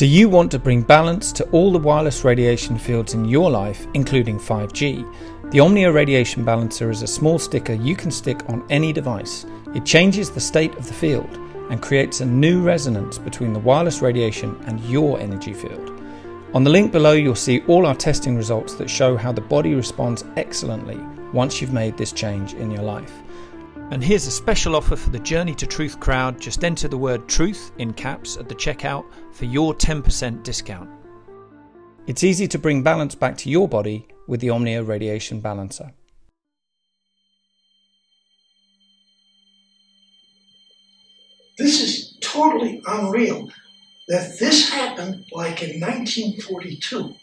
Do you want to bring balance to all the wireless radiation fields in your life, including 5G? The Omnia Radiation Balancer is a small sticker you can stick on any device. It changes the state of the field and creates a new resonance between the wireless radiation and your energy field. On the link below, you'll see all our testing results that show how the body responds excellently once you've made this change in your life. And here's a special offer for the Journey to Truth crowd. Just enter the word truth in caps at the checkout for your 10% discount. It's easy to bring balance back to your body with the Omnia Radiation Balancer. This is totally unreal that this happened like in 1942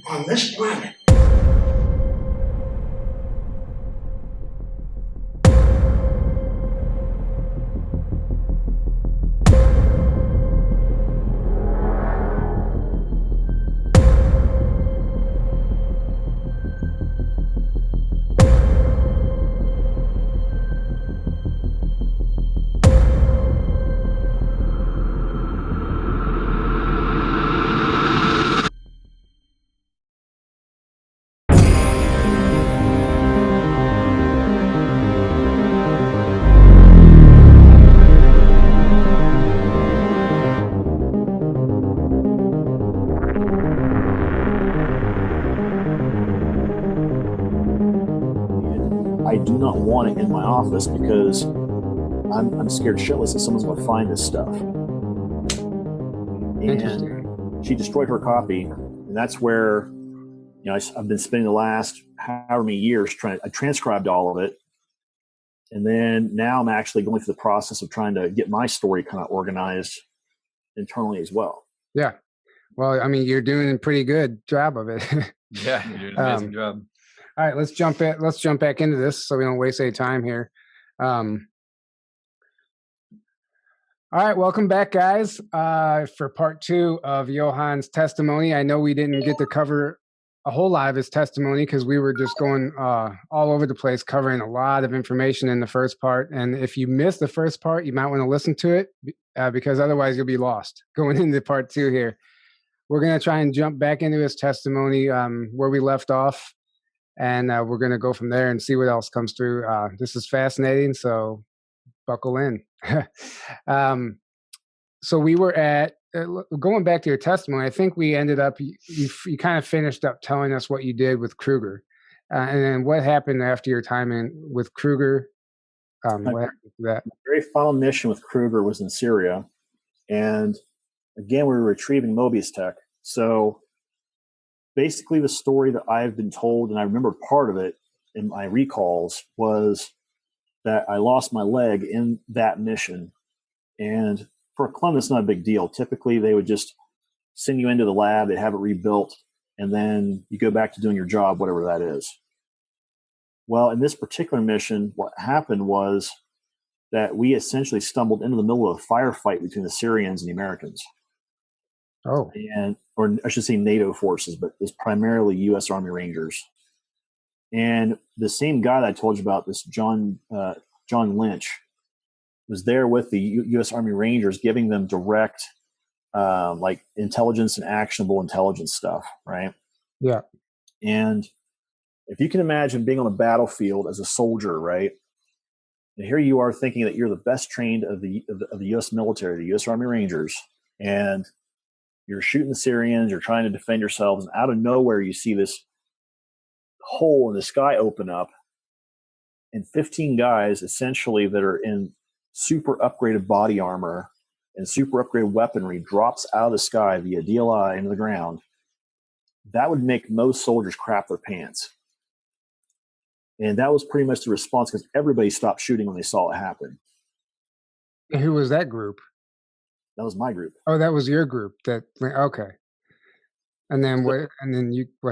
on this planet. I do not want it in my office because I'm scared shitless that someone's going to find this stuff. And she destroyed her copy, and that's where, you know, I've been spending the last however many years I transcribed all of it, and then now I'm actually going through the process of trying to get my story kind of organized internally as well. Yeah, well, I mean, you're doing a pretty good job of it. Yeah, you're doing an amazing job. All right, let's jump back into this so we don't waste any time here. All right, welcome back, guys, for part 2 of Johan's testimony. I know we didn't get to cover a whole lot of his testimony because we were just going all over the place, covering a lot of information in the first part. And if you missed the first part, you might want to listen to it because otherwise you'll be lost going into part 2 here. We're going to try and jump back into his testimony where we left off. And we're going to go from there and see what else comes through. This is fascinating, so buckle in. So we were at, going back to your testimony, I think we ended up, you kind of finished up telling us what you did with Kruger. And then what happened after your time with Kruger? What happened to that? My very final mission with Kruger was in Syria. And again, we were retrieving Mobius tech. So basically, the story that I've been told, and I remember part of it in my recalls, was that I lost my leg in that mission. And for a clone, it's not a big deal. Typically, they would just send you into the lab, they'd have it rebuilt, and then you go back to doing your job, whatever that is. Well, in this particular mission, what happened was that we essentially stumbled into the middle of a firefight between the Syrians and the Americans. Oh. Or I should say NATO forces, but it's primarily U.S. Army Rangers. And the same guy that I told you about, this John Lynch, was there with the U.S. Army Rangers, giving them direct, like intelligence and actionable intelligence stuff, right? Yeah. And if you can imagine being on a battlefield as a soldier, right? And here you are thinking that you're the best trained of the U.S. military, the U.S. Army Rangers, and you're shooting the Syrians, you're trying to defend yourselves, and out of nowhere you see this hole in the sky open up, and 15 guys essentially that are in super upgraded body armor and super upgraded weaponry drops out of the sky via DLI into the ground. That would make most soldiers crap their pants. And that was pretty much the response because everybody stopped shooting when they saw it happen. And who was that group? That was my group. Oh, that was your group. Okay. And then what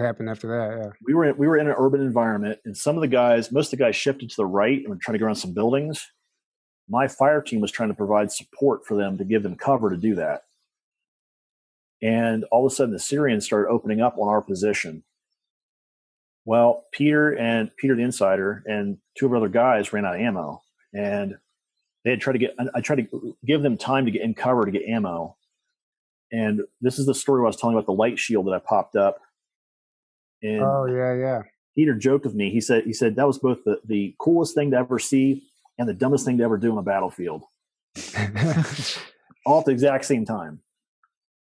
happened after that? Yeah. We were in an urban environment, and most of the guys shifted to the right and were trying to go around some buildings. My fire team was trying to provide support for them to give them cover to do that. And all of a sudden, the Syrians started opening up on our position. Well, Peter the Insider and 2 of our other guys ran out of ammo, and I tried to give them time to get in cover to get ammo. And this is the story where I was telling you about the light shield that I popped up. And oh yeah. Peter joked with me. He said that was both the coolest thing to ever see and the dumbest thing to ever do on a battlefield, all at the exact same time.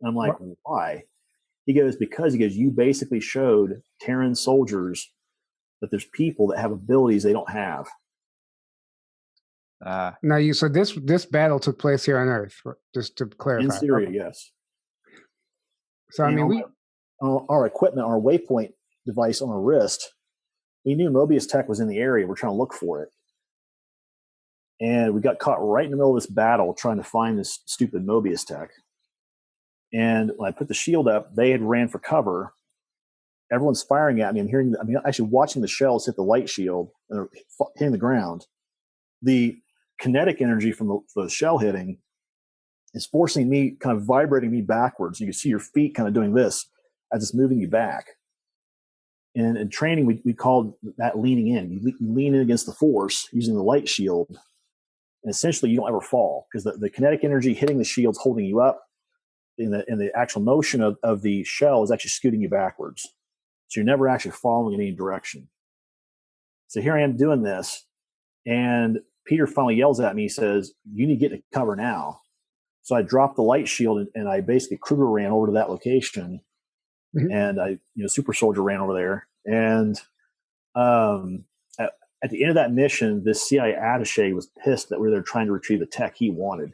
And I'm like, why? He goes, you basically showed Terran soldiers that there's people that have abilities they don't have. Now, so this battle took place here on Earth, just to clarify. In Syria, yes. So I mean, our equipment, our waypoint device on our wrist, we knew Mobius Tech was in the area. We're trying to look for it, and we got caught right in the middle of this battle trying to find this stupid Mobius Tech. And when I put the shield up, they had ran for cover. Everyone's firing at me. I'm actually watching the shells hit the light shield and hitting the ground. The kinetic energy from the shell hitting is forcing me, kind of vibrating me backwards. You can see your feet kind of doing this as it's moving you back. And in training, we called that leaning in. You lean in against the force using the light shield. And essentially, you don't ever fall because the kinetic energy hitting the shield's holding you up. And the actual motion of the shell is actually scooting you backwards. So you're never actually falling in any direction. So here I am doing this. And Peter finally yells at me. He says, "You need to get to cover now." So I dropped the light shield and I basically Kruger ran over to that location. Mm-hmm. And I, Super Soldier ran over there. And at the end of that mission, this CIA attaché was pissed that we were there trying to retrieve the tech he wanted.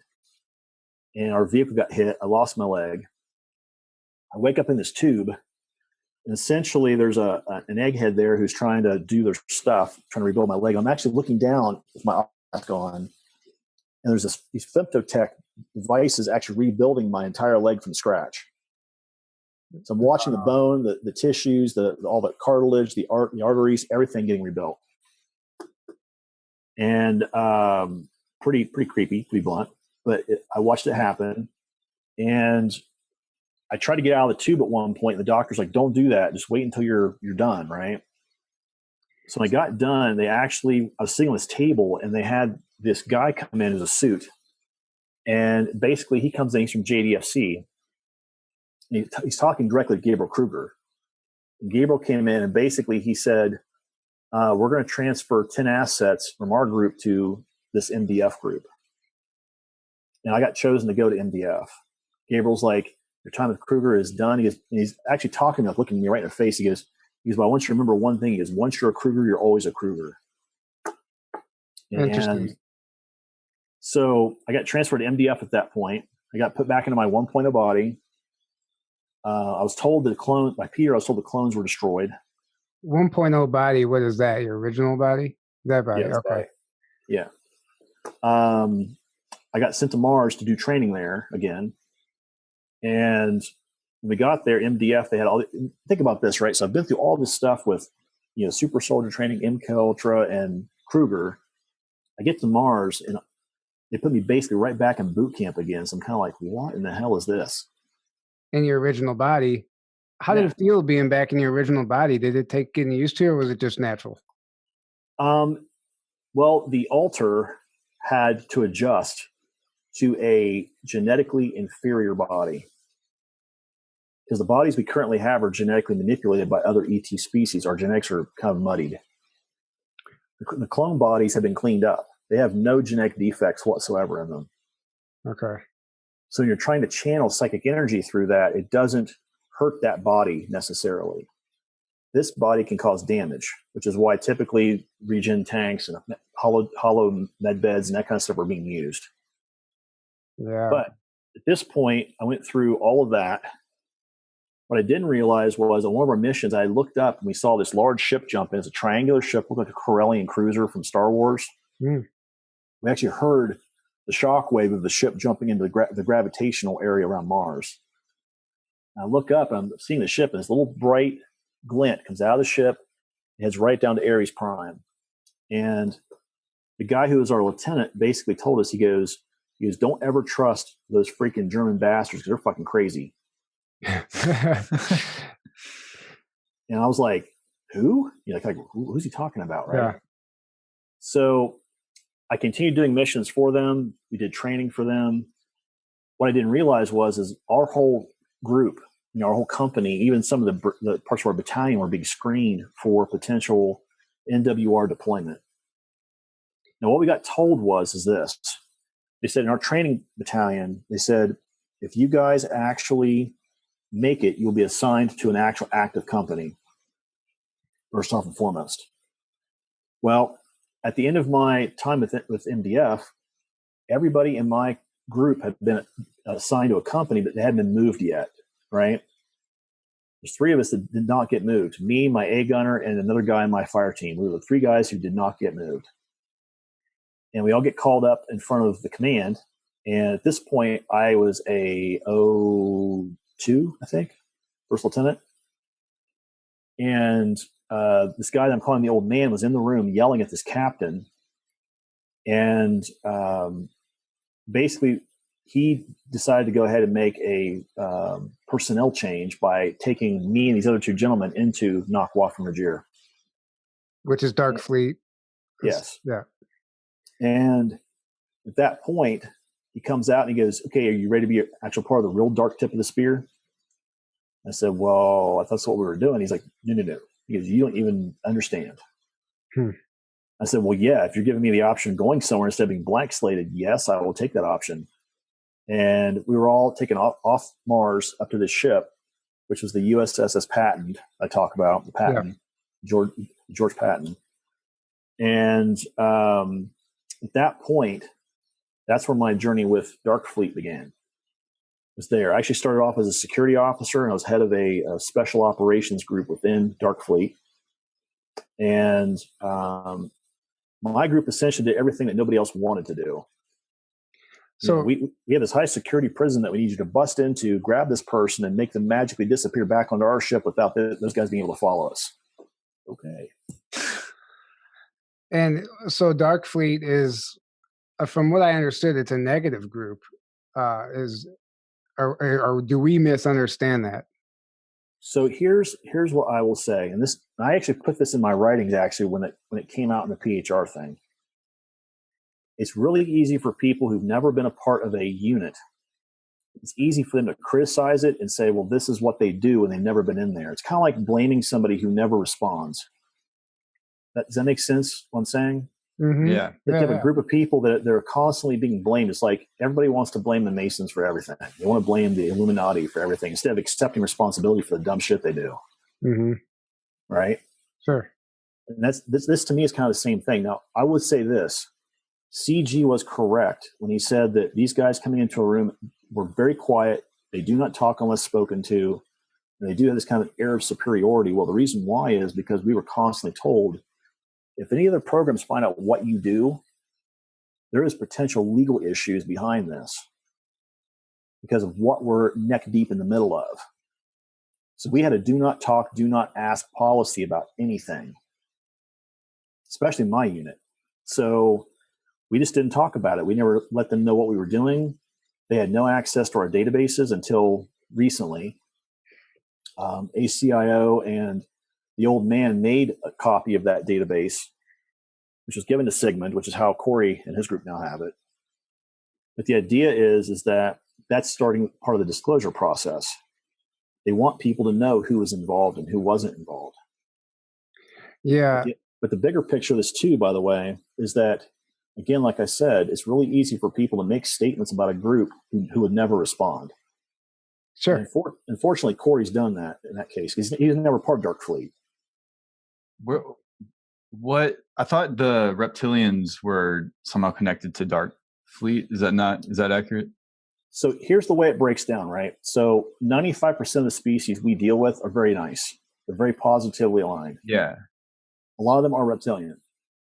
And our vehicle got hit. I lost my leg. I wake up in this tube. And essentially, there's an egghead there who's trying to do their stuff, trying to rebuild my leg. I'm actually looking down with my mask on. And there's these femtotech devices actually rebuilding my entire leg from scratch. So I'm watching the bone, the tissues, all the cartilage, the arteries, everything getting rebuilt. And pretty creepy, to be blunt. But I watched it happen. And I tried to get out of the tube at one point. And the doctor's like, "Don't do that. Just wait until you're done," right? So when I got done, I was sitting on this table, and they had this guy come in as a suit. And basically, he comes in, he's from JDFC. And he's talking directly to Gabriel Kruger. And Gabriel came in, and basically he said, "We're going to transfer 10 assets from our group to this MDF group." And I got chosen to go to MDF. Gabriel's like, "Your time with Kruger is done." He's actually talking to me, looking me right in the face. He goes, "But I want you to remember one thing. He goes, once you're a Kruger, you're always a Kruger." And so I got transferred to MDF at that point. I got put back into my 1.0 body. I was told by Peter, I was told the clones were destroyed. 1.0 body, what is that? Your original body? That body, yeah, okay. Body. Yeah. I got sent to Mars to do training there again. And when we got there, MDF, they had think about this, right? So I've been through all this stuff with, Super Soldier training, MKUltra, and Kruger. I get to Mars, and they put me basically right back in boot camp again. So I'm kind of like, what in the hell is this? In your original body. How did it feel being back in your original body? Did it take getting used to, or was it just natural? Well, the alter had to adjust to a genetically inferior body. Because the bodies we currently have are genetically manipulated by other ET species. Our genetics are kind of muddied. The clone bodies have been cleaned up. They have no genetic defects whatsoever in them. Okay. So when you're trying to channel psychic energy through that, it doesn't hurt that body necessarily. This body can cause damage, which is why typically regen tanks and hollow med beds and that kind of stuff are being used. Yeah. But at this point, I went through all of that. What I didn't realize was on one of our missions, I looked up and we saw this large ship jump in. It's a triangular ship, looked like a Corellian cruiser from Star Wars. We actually heard the shock wave of the ship jumping into the gravitational area around Mars. And I look up and I'm seeing the ship, and this little bright glint comes out of the ship and heads right down to Ares Prime. And the guy who was our lieutenant basically told us, he goes, "Don't ever trust those freaking German bastards because they're fucking crazy." And I was like, "Who?" Who's he talking about, right? Yeah. So I continued doing missions for them. We did training for them. What I didn't realize is our whole group, our whole company, even some of the parts of our battalion were being screened for potential NWR deployment. Now, what we got told is this. They said in our training battalion, they said, if you guys actually make it, you'll be assigned to an actual active company, first off and foremost. Well, at the end of my time with MDF, everybody in my group had been assigned to a company, but they hadn't been moved yet, right? There's 3 of us that did not get moved. Me, my A gunner, and another guy in my fire team. We were the 3 guys who did not get moved. And we all get called up in front of the command. And at this point, I was a 02, I think, first lieutenant. And this guy that I'm calling the old man was in the room yelling at this captain. And basically, he decided to go ahead and make a personnel change by taking me and these other 2 gentlemen into Nancht Waffen Regir. Which is Dark Fleet. Yes. Yeah. And at that point, he comes out and he goes, okay, are you ready to be an actual part of the real dark tip of the spear? I said, well, I thought that's what we were doing. He's like, no. He goes, you don't even understand. I said, well, yeah, if you're giving me the option of going somewhere instead of being blank slated, yes, I will take that option. And we were all taken off Mars up to this ship, which was the USSS Patton I talk about, the Patton, yeah. George Patton. And at that point, that's where my journey with Dark Fleet began. Was there. I actually started off as a security officer, and I was head of a special operations group within Dark Fleet. And my group essentially did everything that nobody else wanted to do. So we have this high security prison that we need you to bust into, grab this person, and make them magically disappear back onto our ship without those guys being able to follow us. Okay. And so Dark Fleet is, from what I understood, it's a negative group. Or do we misunderstand that? So here's what I will say, and this I actually put this in my writings actually when it came out in the PHR thing. It's really easy for people who've never been a part of a unit. It's easy for them to criticize it and say, well, this is what they do and they've never been in there. It's kind of like blaming somebody who never responds. Does that make sense what I'm saying? Mm-hmm. Yeah. You have a group of people that they're constantly being blamed. It's like everybody wants to blame the Masons for everything. They want to blame the Illuminati for everything instead of accepting responsibility for the dumb shit they do. Mm-hmm. Right? Sure. And this to me is kind of the same thing. Now, I would say this. CG was correct when he said that these guys coming into a room were very quiet. They do not talk unless spoken to. And they do have this kind of air of superiority. Well, the reason why is because we were constantly told, if any other programs find out what you do, there is potential legal issues behind this because of what we're neck deep in the middle of. So we had a do not talk, do not ask policy about anything, especially my unit. So we just didn't talk about it. We never let them know what we were doing. They had no access to our databases until recently. ACIO and the old man made a copy of that database, which was given to Sigmund, which is how Corey and his group now have it. But the idea is that that's starting part of the disclosure process. They want people to know who was involved and who wasn't involved. Yeah. But the bigger picture of this too, by the way, is that, again, like I said, it's really easy for people to make statements about a group who would never respond. Sure. And unfortunately, Corey's done that in that case. He's never part of Dark Fleet. What I thought the reptilians were somehow connected to Dark Fleet. Is that accurate? So here's the way it breaks down, right? So 95% of the species we deal with are very nice. They're very positively aligned. Yeah. A lot of them are reptilian.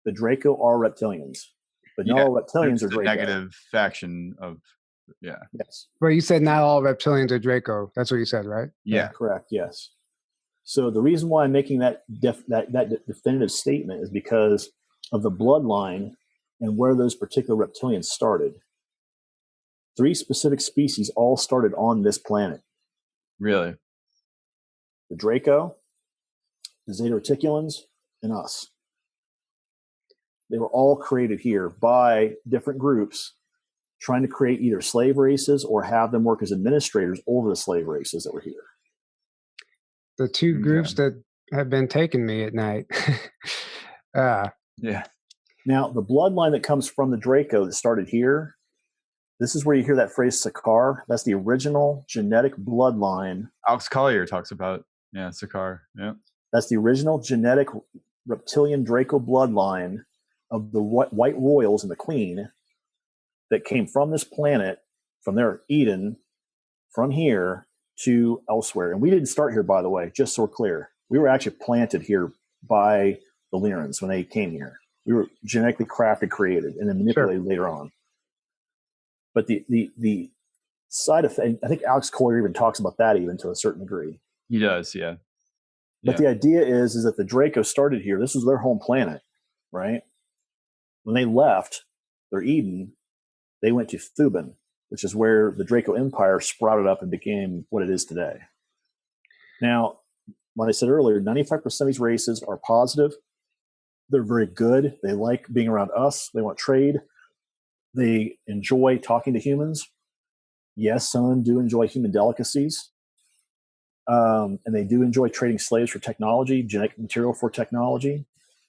The Draco are reptilians. But not all reptilians are Draco. Negative faction of, yeah. Yes. But you said not all reptilians are Draco. That's what you said, right? Yeah. Correct, yes. So the reason why I'm making that definitive statement is because of the bloodline and where those particular reptilians started. 3 specific species all started on this planet. Really? The Draco, the Zeta Reticulans, and us. They were all created here by different groups trying to create either slave races or have them work as administrators over the slave races that were here. The two groups that have been taking me at night. Yeah. Now, the bloodline that comes from the Draco that started here, this is where you hear that phrase Sakar. That's the original genetic bloodline. Alex Collier talks about, Sakar. Yeah. That's the original genetic reptilian Draco bloodline of the white royals and the queen that came from this planet, from their Eden, from here to elsewhere. And we didn't start here, by the way, just so we're clear. We were actually planted here by the Lyrans when they came here. We were genetically crafted, created, and then manipulated later on. But the side effect, I think Alex Collier even talks about that even to a certain degree. He does, yeah. But the idea is that the Draco started here. This was their home planet, right? When they left their Eden, they went to Thuban, which is where the Draco Empire sprouted up and became what it is today. Now, when I said earlier, 95% of these races are positive. They're very good. They like being around us. They want trade. They enjoy talking to humans. Yes, some of them do enjoy human delicacies. And they do enjoy trading slaves for technology, genetic material for technology.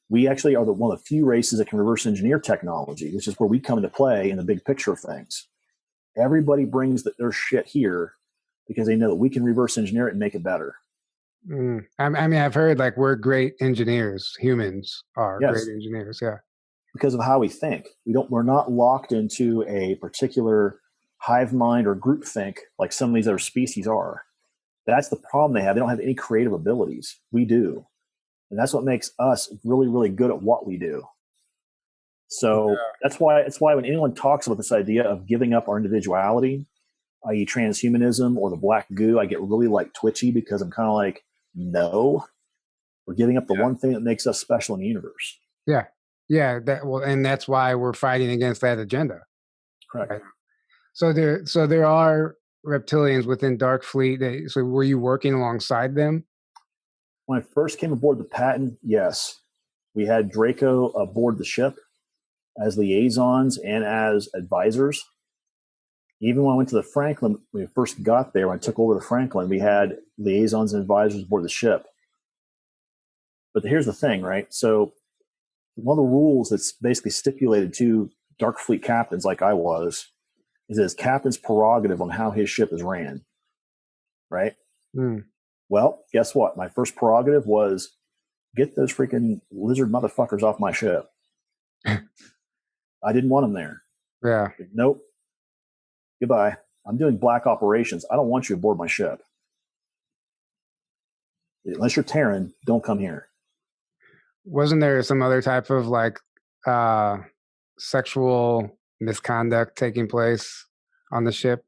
We actually are one of the few races that can reverse engineer technology, which is where we come into play in the big picture of things. Everybody brings their shit here because they know that we can reverse engineer it and make it better. I mean, I've heard like we're great engineers. Humans are great engineers. Yeah. Because of how we think. We're not locked into a particular hive mind or group think like some of these other species are. That's the problem they have. They don't have any creative abilities. We do. And that's what makes us really, really good at what we do. So that's why when anyone talks about this idea of giving up our individuality, i.e. transhumanism or the black goo, I get really like twitchy because I'm kind of like, no, we're giving up the one thing that makes us special in the universe. Yeah. Yeah. And that's why we're fighting against that agenda. Correct. Right? So there are reptilians within Dark Fleet. So were you working alongside them? When I first came aboard the Patton, yes. We had Draco aboard the ship as liaisons and as advisors. Even when I went to the Franklin, when we first got there, when I took over the Franklin, we had liaisons and advisors aboard the ship. But here's the thing, right? So one of the rules that's basically stipulated to Dark Fleet captains like I was is his captain's prerogative on how his ship is ran, right? Well, guess what? My first prerogative was get those freaking lizard motherfuckers off my ship. I didn't want them there. Yeah. Nope. Goodbye. I'm doing black operations. I don't want you aboard my ship. Unless you're Terran, don't come here. Wasn't there some other type of like sexual misconduct taking place on the ship?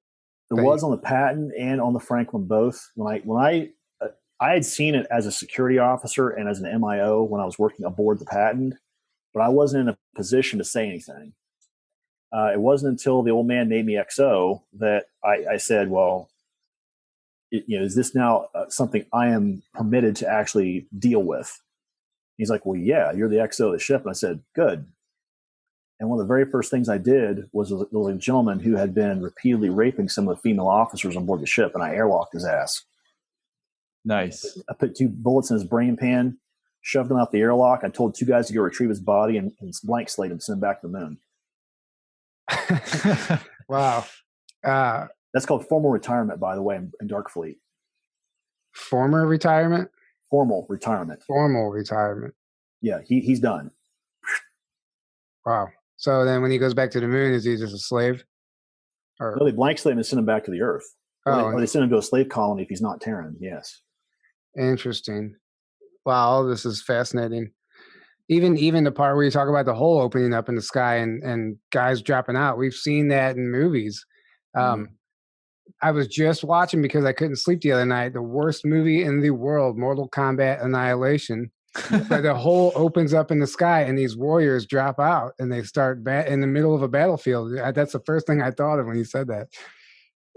There was on the Patton and on the Franklin both. When I had seen it as a security officer and as an MIO when I was working aboard the Patton, but I wasn't in a position to say anything. It wasn't until the old man made me XO that I said, well, is this now something I am permitted to actually deal with? He's like, well, yeah, you're the XO of the ship. And I said, good. And one of the very first things I did was there was a gentleman who had been repeatedly raping some of the female officers on board the ship, and I airlocked his ass. Nice. I put 2 bullets in his brain pan, shoved him out the airlock. I told 2 guys to go retrieve his body and blank slate him and send him back to the moon. Wow. That's called formal retirement, by the way, in Dark Fleet. Former retirement? Formal retirement. Formal retirement. Yeah, he's done. Wow. So then when he goes back to the moon, is he just a slave? Or No, they blank slate him and send him back to the Earth. Or they send him to a slave colony if he's not Terran, yes. Interesting. Wow, this is fascinating. Even the part where you talk about the hole opening up in the sky and guys dropping out, we've seen that in movies. I was just watching, because I couldn't sleep the other night, the worst movie in the world, Mortal Kombat Annihilation. But the hole opens up in the sky and these warriors drop out and they start in the middle of a battlefield. That's the first thing I thought of when you said that.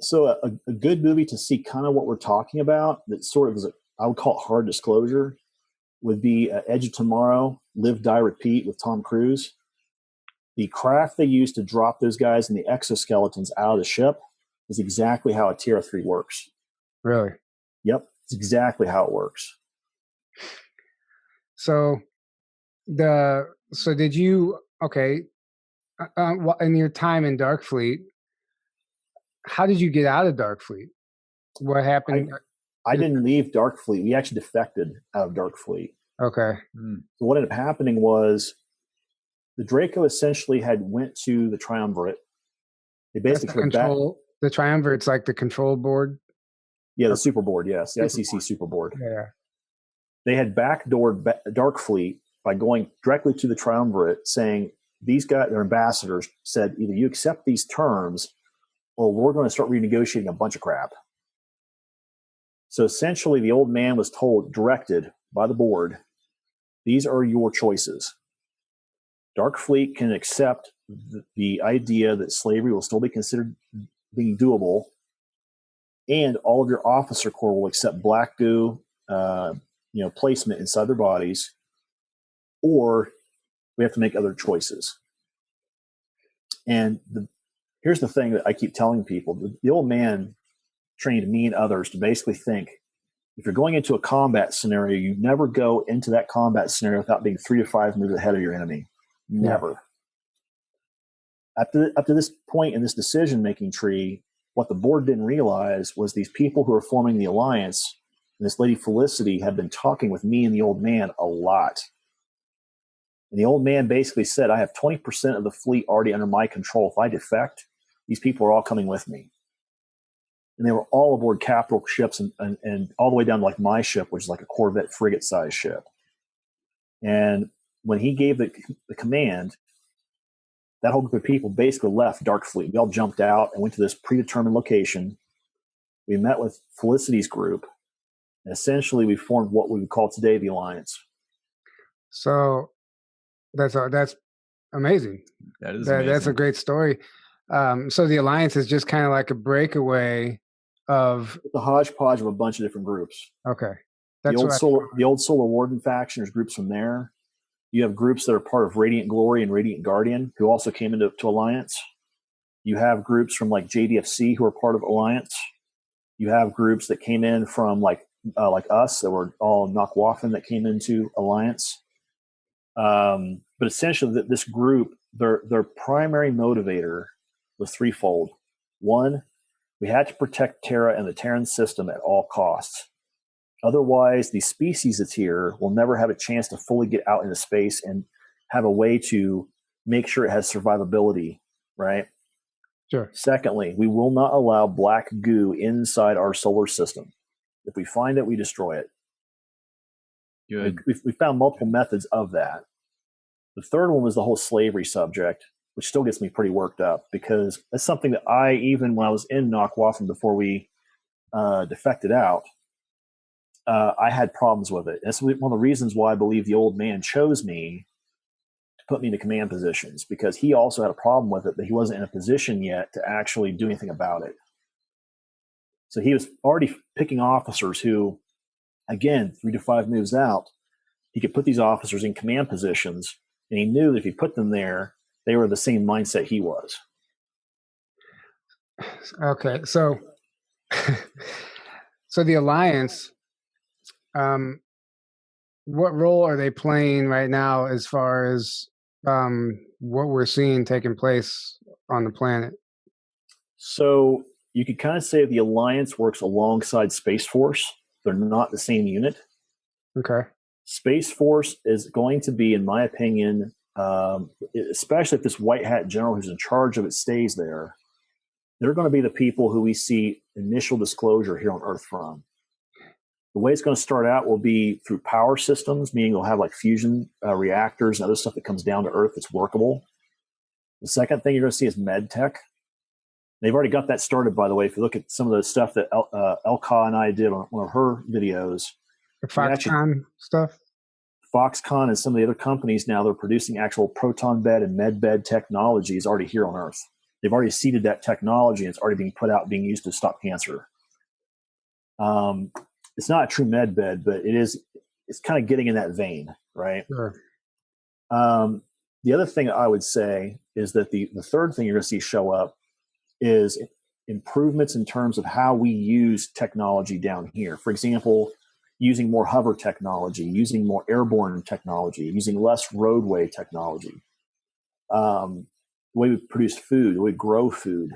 So a good movie to see kind of what we're talking about, that sort of is, I would call it hard disclosure, would be Edge of Tomorrow, Live, Die, Repeat with Tom Cruise. The craft they used to drop those guys and the exoskeletons out of the ship is exactly how a TR-3 works. Really? Yep, it's exactly how it works. So did you, okay, in your time in Darkfleet, how did you get out of Darkfleet? What happened? I didn't leave Darkfleet. We actually defected out of Darkfleet. Okay. So what ended up happening was the Draco essentially had went to the Triumvirate. They basically the Triumvirate's like the control board. Yeah, the Super Board. Yes, the ICC Super Board. Yeah. They had backdoored Darkfleet by going directly to the Triumvirate, saying these guys, their ambassadors, said either you accept these terms, or we're going to start renegotiating a bunch of crap. So essentially, the old man was directed by the board, these are your choices. Darkfleet can accept the idea that slavery will still be considered being doable, and all of your officer corps will accept black goo, placement inside their bodies, or we have to make other choices. And here's the thing that I keep telling people. The old man trained me and others to basically think, if you're going into a combat scenario, you never go into that combat scenario without being 3 to 5 moves ahead of your enemy. Never. Yeah. Up to this point in this decision-making tree, what the board didn't realize was these people who are forming the alliance, and this lady Felicity, had been talking with me and the old man a lot. And the old man basically said, I have 20% of the fleet already under my control. If I defect, these people are all coming with me. And they were all aboard capital ships and all the way down to like my ship, which is like a Corvette frigate-sized ship. And when he gave the command, that whole group of people basically left Darkfleet. We all jumped out and went to this predetermined location. We met with Felicity's group, and essentially we formed what we would call today the Alliance. So that's amazing. That is amazing. That's a great story. So the Alliance is just kind of like a breakaway of the hodgepodge of a bunch of different groups. Okay. The old Solar Warden faction, there's groups from there. You have groups that are part of Radiant Glory and Radiant Guardian who also came into Alliance. You have groups from like JDFC who are part of Alliance. You have groups that came in from like us that were all Nancht Waffen that came into Alliance. But essentially, this group, their primary motivator was threefold. One, we had to protect Terra and the Terran system at all costs. Otherwise, the species that's here will never have a chance to fully get out into space and have a way to make sure it has survivability, right? Sure. Secondly, we will not allow black goo inside our solar system. If we find it, we destroy it. Good. We found multiple methods of that. The third one was the whole slavery subject, which still gets me pretty worked up because that's something that even when I was in Nancht Waffen before we defected out, I had problems with it. That's one of the reasons why I believe the old man chose me to put me into command positions, because he also had a problem with it, but he wasn't in a position yet to actually do anything about it. So he was already picking officers who, again, 3 to 5 moves out, he could put these officers in command positions, and he knew that if he put them there, they were the same mindset he was. Okay, so so the Alliance, what role are they playing right now as far as what we're seeing taking place on the planet? So you could kind of say the Alliance works alongside Space Force. They're not the same unit. Okay. Space Force is going to be, in my opinion, especially if this white hat general who's in charge of it stays there, they're going to be the people who we see initial disclosure here on Earth from. The way it's going to start out will be through power systems, meaning they'll have like fusion reactors and other stuff that comes down to Earth that's workable. The second thing you're going to see is med tech. They've already got that started, by the way. If you look at some of the stuff that Elka and I did on one of her videos. The Foxconn stuff? Foxconn and some of the other companies now, they're producing actual proton bed and med bed technologies already here on Earth. They've already seeded that technology and it's already being put out, being used to stop cancer. It's not a true med bed, but it's kind of getting in that vein, right? Sure. The other thing I would say is that the third thing you're going to see show up is improvements in terms of how we use technology down here. For example, using more hover technology, using more airborne technology, using less roadway technology, the way we produce food, the way we grow food.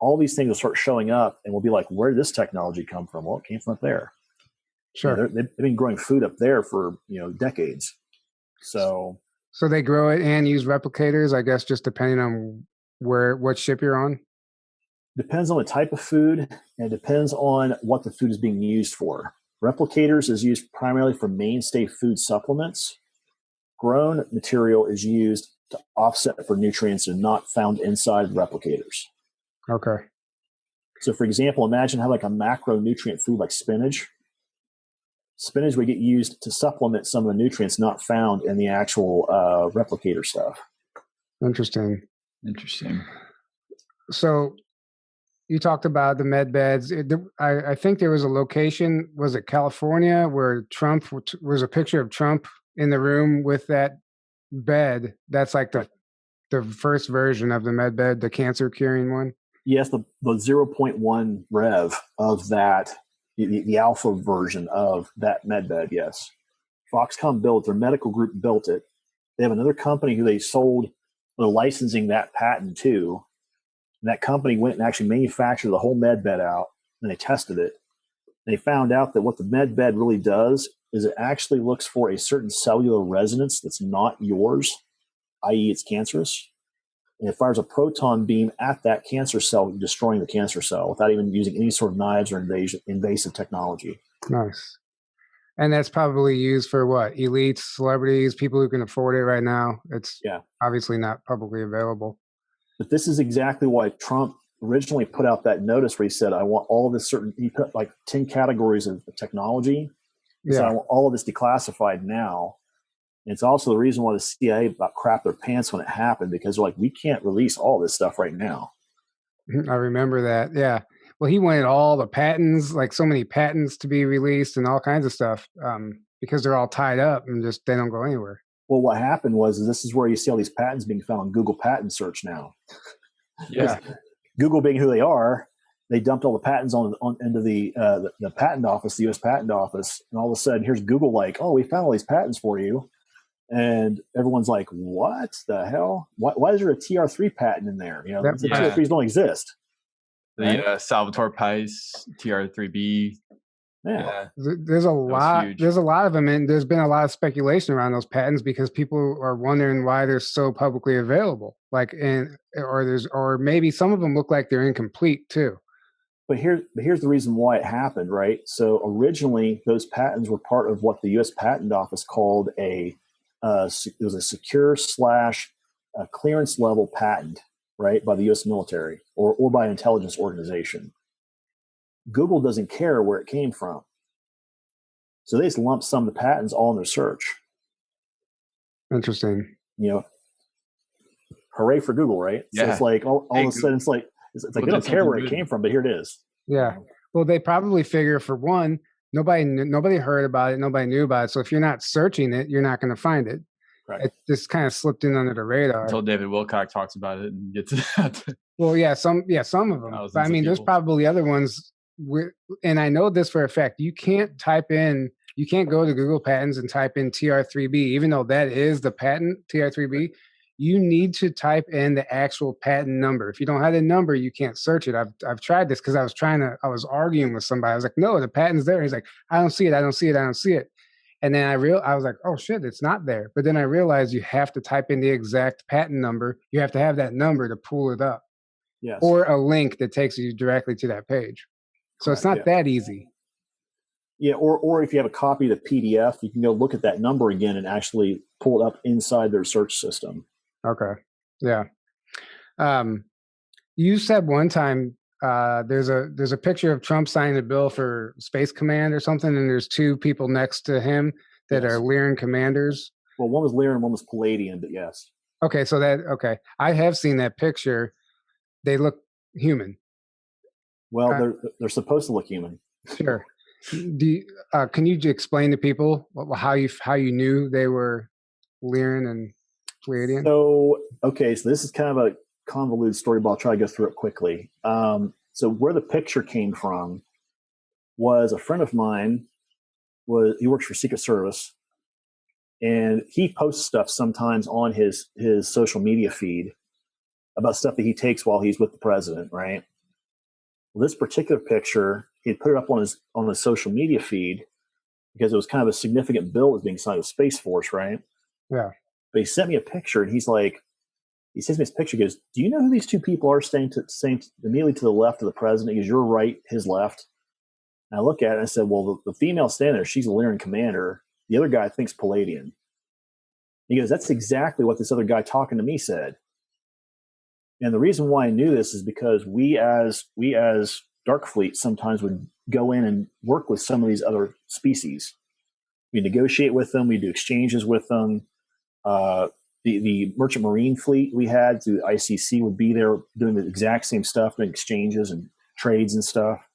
All these things will start showing up, and we'll be like, where did this technology come from? Well, it came from up there. Sure. They've been growing food up there for decades. So they grow it and use replicators, I guess, just depending on what ship you're on. Depends on the type of food, and it depends on what the food is being used for. Replicators is used primarily for mainstay food supplements. Grown material is used to offset for nutrients that are not found inside replicators. Okay. So, for example, imagine how like a macronutrient food like spinach. Spinach would get used to supplement some of the nutrients not found in the actual replicator stuff. Interesting. So you talked about the med beds. I think there was a location, was it California, where Trump was a picture of Trump in the room with that bed. That's like the first version of the med bed, the cancer curing one. Yes, the 0.1 rev of that, the alpha version of that med bed, yes. Foxconn built, their medical group built it. They have another company who they sold, they're licensing that patent to. And that company went and actually manufactured the whole med bed out, and they tested it. They found out that what the med bed really does is it actually looks for a certain cellular resonance that's not yours, i.e. it's cancerous. And it fires a proton beam at that cancer cell, destroying the cancer cell without even using any sort of knives or invasive technology. Nice. And that's probably used for what? Elites, celebrities, people who can afford it right now. It's obviously not publicly available. But this is exactly why Trump originally put out that notice where he said, I want all of this he put like 10 categories of technology. He said, I want all of this declassified now. And it's also the reason why the CIA about crapped their pants when it happened, because they're like, we can't release all this stuff right now. I remember that. Yeah. Well, he wanted all the patents, like so many patents to be released and all kinds of stuff because they're all tied up and just they don't go anywhere. Well, what happened was this is where you see all these patents being found on Google patent search now. Yeah. Google being who they are, they dumped all the patents into the patent office, the U.S. Patent Office, and all of a sudden here's Google like, oh, we found all these patents for you. And everyone's like, what the hell? Why is there a TR3 patent in there? The TR3s don't exist. The Salvatore Pais TR3B. Yeah. There's a lot of them, and there's been a lot of speculation around those patents because people are wondering why they're so publicly available. Or maybe some of them look like they're incomplete too. But here's the reason why it happened, right? So originally those patents were part of what the U.S. Patent Office called it was a secure / clearance level patent, right, by the U.S. military or by an intelligence organization. Google doesn't care where it came from. So they just lump some of the patents all in their search. Interesting. Hooray for Google, right? Yeah. So it's like all of a sudden it's like they don't care where it came from, but here it is. Yeah. Well, they probably figure for one, nobody heard about it, nobody knew about it. So if you're not searching it, you're not going to find it. Right. It just kind of slipped in under the radar. Until David Wilcock talks about it and gets it out. Well, some of them. But I mean, there's probably other ones. And I know this for a fact. You can't go to Google Patents and type in TR3B, even though that is the patent, TR3B. You need to type in the actual patent number. If you don't have the number, you can't search it. I've tried this because I was arguing with somebody. I was like, no, the patent's there. He's like, I don't see it. And then I was like, oh shit, it's not there. But then I realized you have to type in the exact patent number. You have to have that number to pull it up. Yes. Or a link that takes you directly to that page. So it's not that easy. Yeah, or if you have a copy of the PDF, you can go look at that number again and actually pull it up inside their search system. Okay. Yeah. You said one time there's a picture of Trump signing a bill for Space Command or something, and there's two people next to him that are Lyran commanders. Well, one was Lyran, one was Palladian, but yes. Okay, I have seen that picture. They look human. Well, they're supposed to look human. Sure. Can you explain to people how you knew they were Lyran and? Pleiadian? So this is kind of a convoluted story, but I'll try to go through it quickly. So where the picture came from was a friend of mine. He works for Secret Service, and he posts stuff sometimes on his social media feed about stuff that he takes while he's with the president, right? Well, this particular picture, he had put it up on his social media feed because it was kind of a significant bill that was being signed with Space Force, right? Yeah. But he sent me a picture, and he sends me this picture. He goes, "Do you know who these two people are staying immediately to the left of the president?" He goes, "You're right, his left." And I look at it and I said, "Well, the female standing there, she's a Lyran commander. The other guy thinks Pleiadian." He goes, "That's exactly what this other guy talking to me said." And the reason why I knew this is because we as Dark Fleet sometimes would go in and work with some of these other species. We negotiate with them. We do exchanges with them. The merchant marine fleet we had through the ICC would be there doing the exact same stuff, doing exchanges and trades and stuff.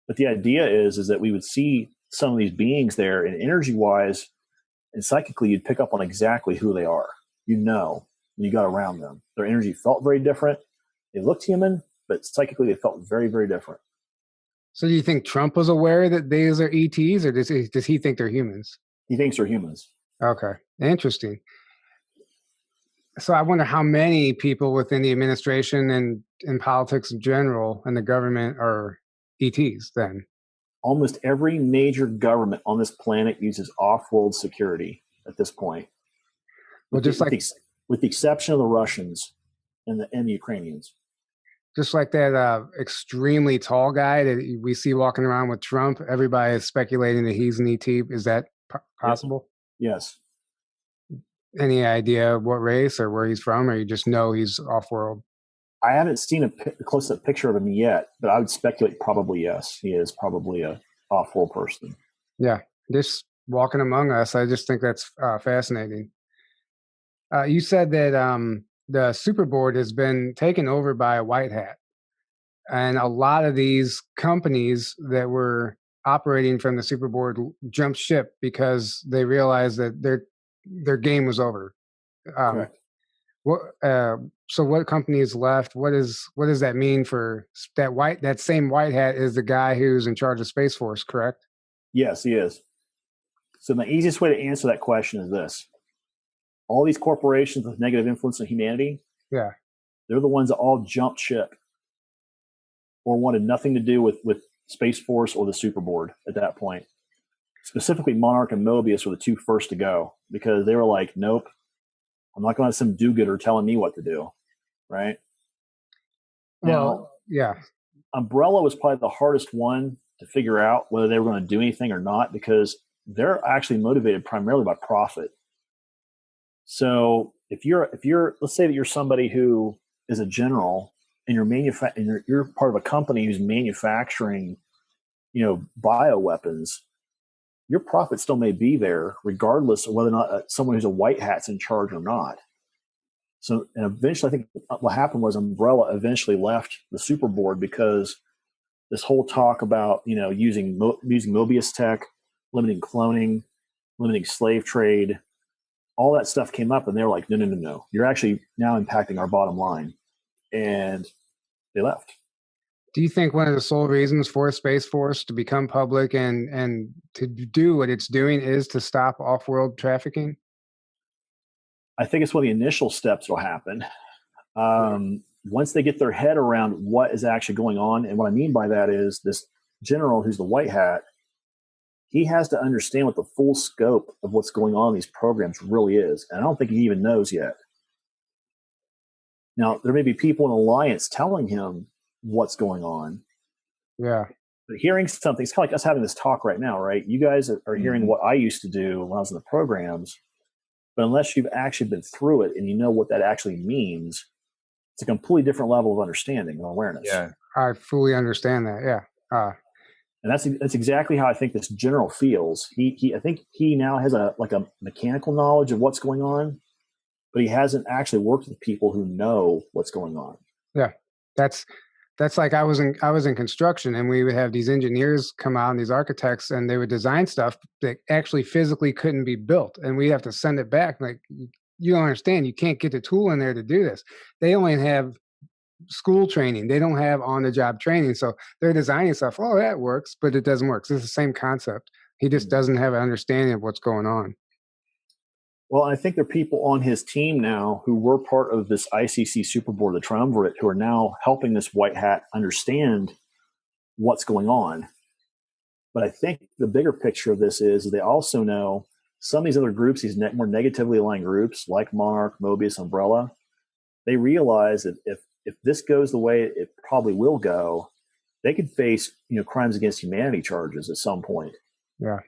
But the idea is that we would see some of these beings there, and energy-wise and psychically, you'd pick up on exactly who they are. You know when you got around them. Their energy felt very different. They looked human, but psychically they felt very, very different. So do you think Trump was aware that these are ETs, or does he think they're humans? He thinks they're humans. Okay, interesting. So I wonder how many people within the administration and in politics in general and the government are ETs then? Almost every major government on this planet uses off-world security at this point. Well, with the exception of the Russians and the Ukrainians. Just like that extremely tall guy that we see walking around with Trump, everybody is speculating that he's an ET. Is that possible? Yes. Any idea what race or where he's from, or you just know he's off-world? I haven't seen a close-up picture of him yet, but I would speculate probably yes. He is probably a off-world person. Yeah, just walking among us. I just think that's fascinating. You said that the Super Board has been taken over by a white hat. And a lot of these companies that were operating from the Super Board jumped ship because they realized that their game was over. Correct. So what company is left? What does that mean for that same white hat is the guy who's in charge of Space Force, correct? Yes, he is. So the easiest way to answer that question is this. All these corporations with negative influence on humanity, yeah, they're the ones that all jumped ship or wanted nothing to do with Space Force or the Super Board at that point. Specifically, Monarch and Mobius were the two first to go because they were like, nope, I'm not going to have some do-gooder telling me what to do, right? Well, yeah. Umbrella was probably the hardest one to figure out whether they were going to do anything or not because they're actually motivated primarily by profit. So if you're let's say that you're somebody who is a general and you're part of a company who's manufacturing, bioweapons, your profit still may be there regardless of whether or not someone who's a white hat's in charge or not. So, and eventually I think what happened was Umbrella eventually left the Super Board because this whole talk about, using Mobius tech, limiting cloning, limiting slave trade, all that stuff came up and they were like, no. You're actually now impacting our bottom line. And they left. Do you think one of the sole reasons for Space Force to become public and to do what it's doing is to stop off-world trafficking? I think it's one of the initial steps will happen. Once they get their head around what is actually going on, and what I mean by that is this general who's the white hat, he has to understand what the full scope of what's going on in these programs really is. And I don't think he even knows yet. Now, there may be people in Alliance telling him what's going on. Yeah. But hearing something, it's kind of like us having this talk right now, right? You guys are hearing what I used to do when I was in the programs. But unless you've actually been through it and you know what that actually means, it's a completely different level of understanding and awareness. Yeah, I fully understand that. Yeah. And that's exactly how I think this general feels. I think he now has a mechanical knowledge of what's going on, but he hasn't actually worked with people who know what's going on. Yeah, that's like I was in construction, and we would have these engineers come out and these architects, and they would design stuff that actually physically couldn't be built, and we have to send it back. Like, you don't understand. You can't get the tool in there to do this. They only have school training. They don't have on-the-job training. So they're designing stuff. Oh, that works, but it doesn't work. So it's the same concept. He just doesn't have an understanding of what's going on. Well, I think there are people on his team now who were part of this ICC Super Board, the Triumvirate, who are now helping this white hat understand what's going on. But I think the bigger picture of this is they also know some of these other groups, these more negatively aligned groups like Monarch, Mobius, Umbrella, they realize that if this goes the way it probably will go, they could face crimes against humanity charges at some point. Yeah.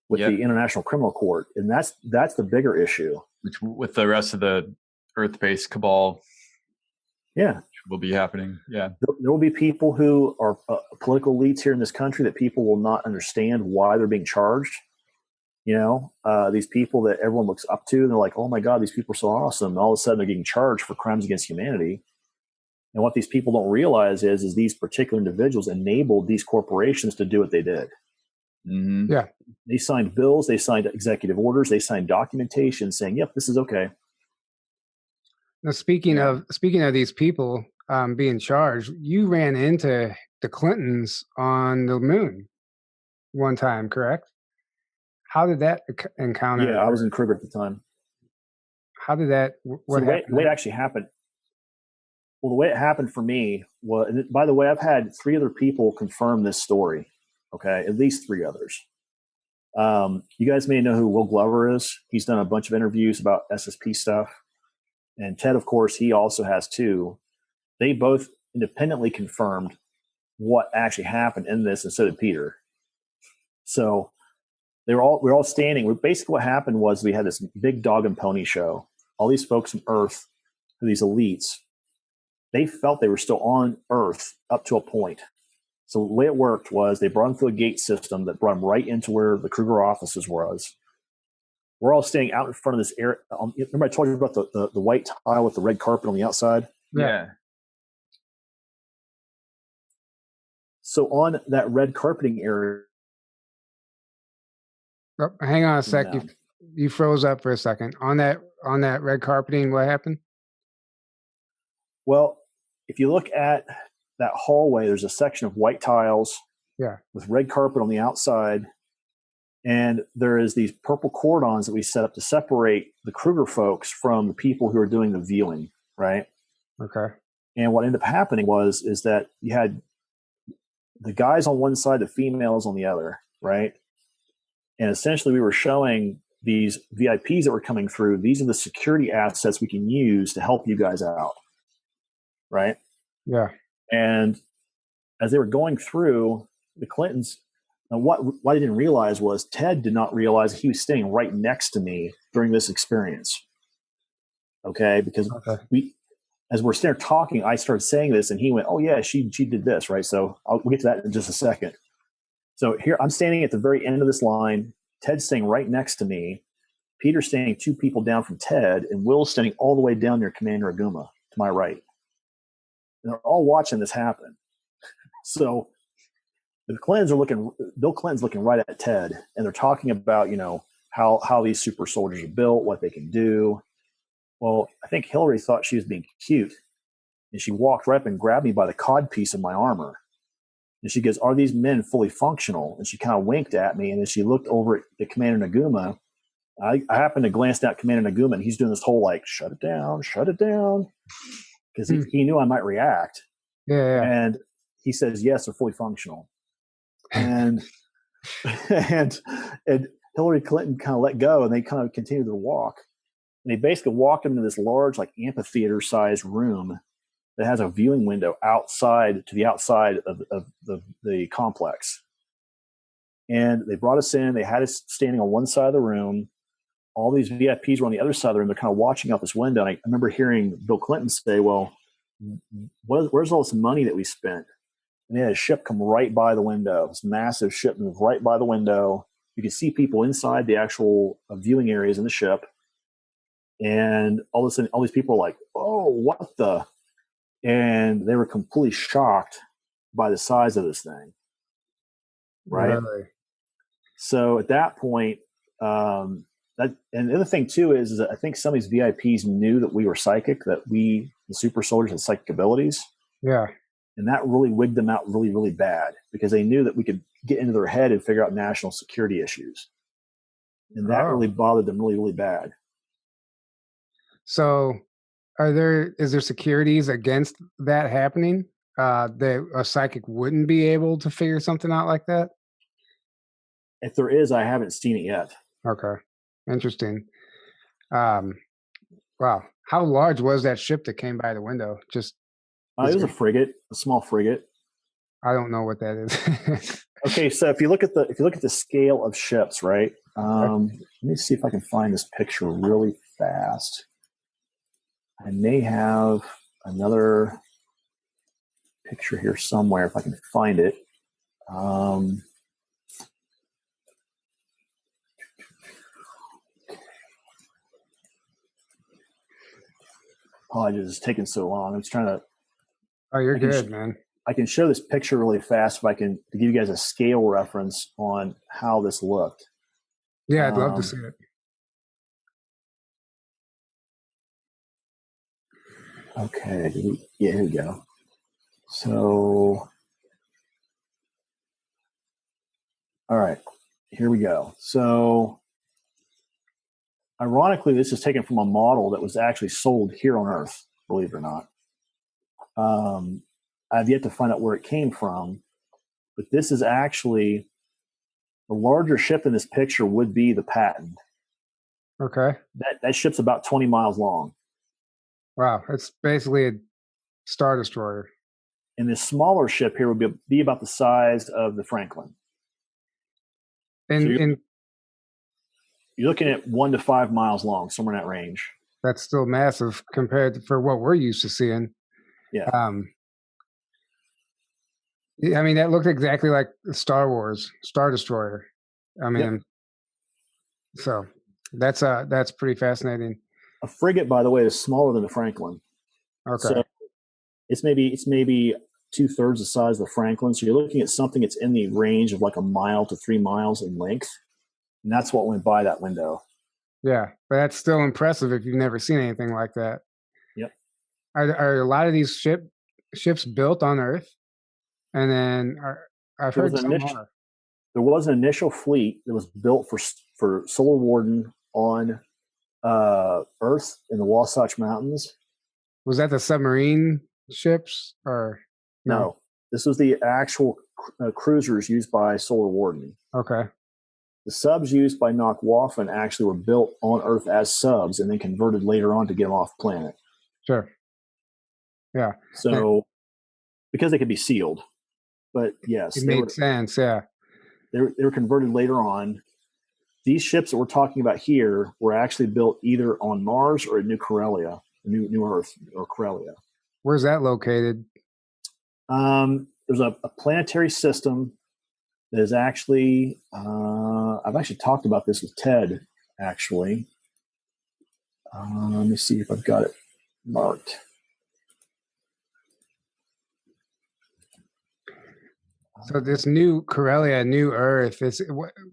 With the International Criminal Court, and that's the bigger issue. Which with the rest of the Earth-based cabal, will be happening. Yeah, there will be people who are political elites here in this country that people will not understand why they're being charged. These people that everyone looks up to, and they're like, "Oh my God, these people are so awesome!" And all of a sudden, they're getting charged for crimes against humanity. And what these people don't realize is these particular individuals enabled these corporations to do what they did. Mm-hmm. Yeah. They signed bills, they signed executive orders, they signed documentation saying, "Yep, this is okay." Now, speaking of these people being charged, you ran into the Clintons on the moon one time, correct? How did that encounter? Yeah, I was in Kruger at the time. How did that? What happened? The way it actually happened. Well, the way it happened for me was, and by the way, I've had 3 other people confirm this story. Okay, at least 3 others. You guys may know who Will Glover is. He's done a bunch of interviews about SSP stuff. And Ted, of course, he also has too. They both independently confirmed what actually happened in this, and so did Peter. So we're all standing. Basically, what happened was we had this big dog and pony show. All these folks from Earth, these elites, they felt they were still on Earth up to a point. So the way it worked was they brought them through a gate system that brought them right into where the Kruger offices was. We're all standing out in front of this area. Remember I told you about the white tile with the red carpet on the outside? Yeah. So on that red carpeting area. Oh, hang on a sec. You froze up for a second. On that red carpeting, what happened? Well, if you look at that hallway, there's a section of white tiles with red carpet on the outside. And there is these purple cordons that we set up to separate the Kruger folks from the people who are doing the viewing, right? Okay. And what ended up happening is that you had the guys on one side, the females on the other, right? And essentially we were showing these VIPs that were coming through, these are the security assets we can use to help you guys out, right? Yeah. And as they were going through, the Clintons, what I didn't realize was Ted did not realize he was staying right next to me during this experience. Okay, because as we're sitting there talking, I started saying this, and he went, "Oh yeah, she did this, right?" So we'll get to that in just a second. So here I'm standing at the very end of this line. Ted's staying right next to me. Peter's standing 2 people down from Ted, and Will's standing all the way down near Commander Aguma to my right. And they're all watching this happen. So Bill Clinton's looking right at Ted, and they're talking about, how these super soldiers are built, what they can do. Well, I think Hillary thought she was being cute, and she walked right up and grabbed me by the codpiece of my armor. And she goes, "Are these men fully functional?" And she kind of winked at me, and then she looked over at Commander Naguma. I happened to glance down at Commander Naguma, and he's doing this whole shut it down, because he knew I might react. Yeah. And he says, "Yes, they're fully functional." And and Hillary Clinton kind of let go, and they kind of continued to walk. And they basically walked into this large, amphitheater-sized room that has a viewing window outside of the complex. And they brought us in. They had us standing on one side of the room. All these VIPs were on the other side of the room. They're kind of watching out this window. And I remember hearing Bill Clinton say, "Well, where's all this money that we spent?" And they had a ship come right by the window. This massive ship moved right by the window. You could see people inside the actual viewing areas in the ship. And all of a sudden, all these people were like, "Oh, what the?" And they were completely shocked by the size of this thing. Right? Really? So at that point, And the other thing too is that I think some of these VIPs knew that we were psychic, that we, the super soldiers, had psychic abilities. Yeah. And that really wigged them out really, really bad because they knew that we could get into their head and figure out national security issues. And that really bothered them really, really bad. So is there securities against that happening? That a psychic wouldn't be able to figure something out like that? If there is, I haven't seen it yet. Okay. Interesting. Wow. How large was that ship that came by the window? Just it was a frigate, a small frigate. I don't know what that is. Okay, so if you look at the scale of ships, right? Let me see if I can find this picture really fast. I may have another picture here somewhere if I can find it. Apologies, it's taking so long. I'm just trying to. Oh, you're good, man. I can show this picture really fast if I can to give you guys a scale reference on how this looked. Yeah, I'd love to see it. Okay, yeah, here we go. So, all right, here we go. So, ironically, this is taken from a model that was actually sold here on Earth, believe it or not. I've yet to find out where it came from, but this is actually the larger ship in this picture would be the Patton. Okay. That ship's about 20 miles long. Wow, it's basically a Star Destroyer. And this smaller ship here would be about the size of the Franklin. And you're looking at 1 to 5 miles long, somewhere in that range. That's still massive compared to for what we're used to seeing. Yeah. I mean, that looked exactly like Star Wars, Star Destroyer. I mean, so that's pretty fascinating. A frigate, by the way, is smaller than the Franklin. Okay. So it's maybe 2/3 the size of the Franklin. So you're looking at something that's in the range of like 1 mile to 3 miles in length. And that's what went by that window. Yeah, but that's still impressive if you've never seen anything like that. Yep. Are a lot of these ships built on Earth? And then I've heard some are. There was an initial fleet that was built for Solar Warden on Earth in the Wasatch Mountains. Was that the submarine ships or no? This was the actual cruisers used by Solar Warden. Okay. The subs used by Nancht Waffen actually were built on Earth as subs and then converted later on to get them off planet. Sure. Yeah. So, because they could be sealed. But yes. It made sense, yeah. They were converted later on. These ships that we're talking about here were actually built either on Mars or at New Corellia, New Earth, or Corellia. Where's that located? There's a planetary system that is actually, I've actually talked about this with Ted, actually. Let me see if I've got it marked. So this new Corellia, New Earth,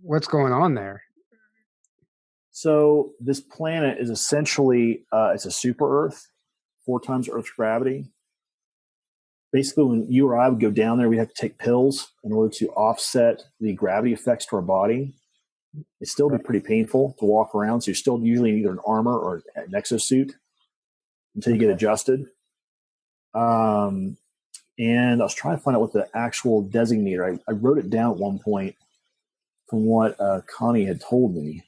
what's going on there? So this planet is essentially, it's a super Earth, 4 times Earth's gravity. Basically, when you or I would go down there, we'd have to take pills in order to offset the gravity effects to our body. It'd still be pretty painful to walk around, so you're still usually in either an armor or an exosuit until you get adjusted. And I was trying to find out what the actual designator. I wrote it down at one point from what Connie had told me.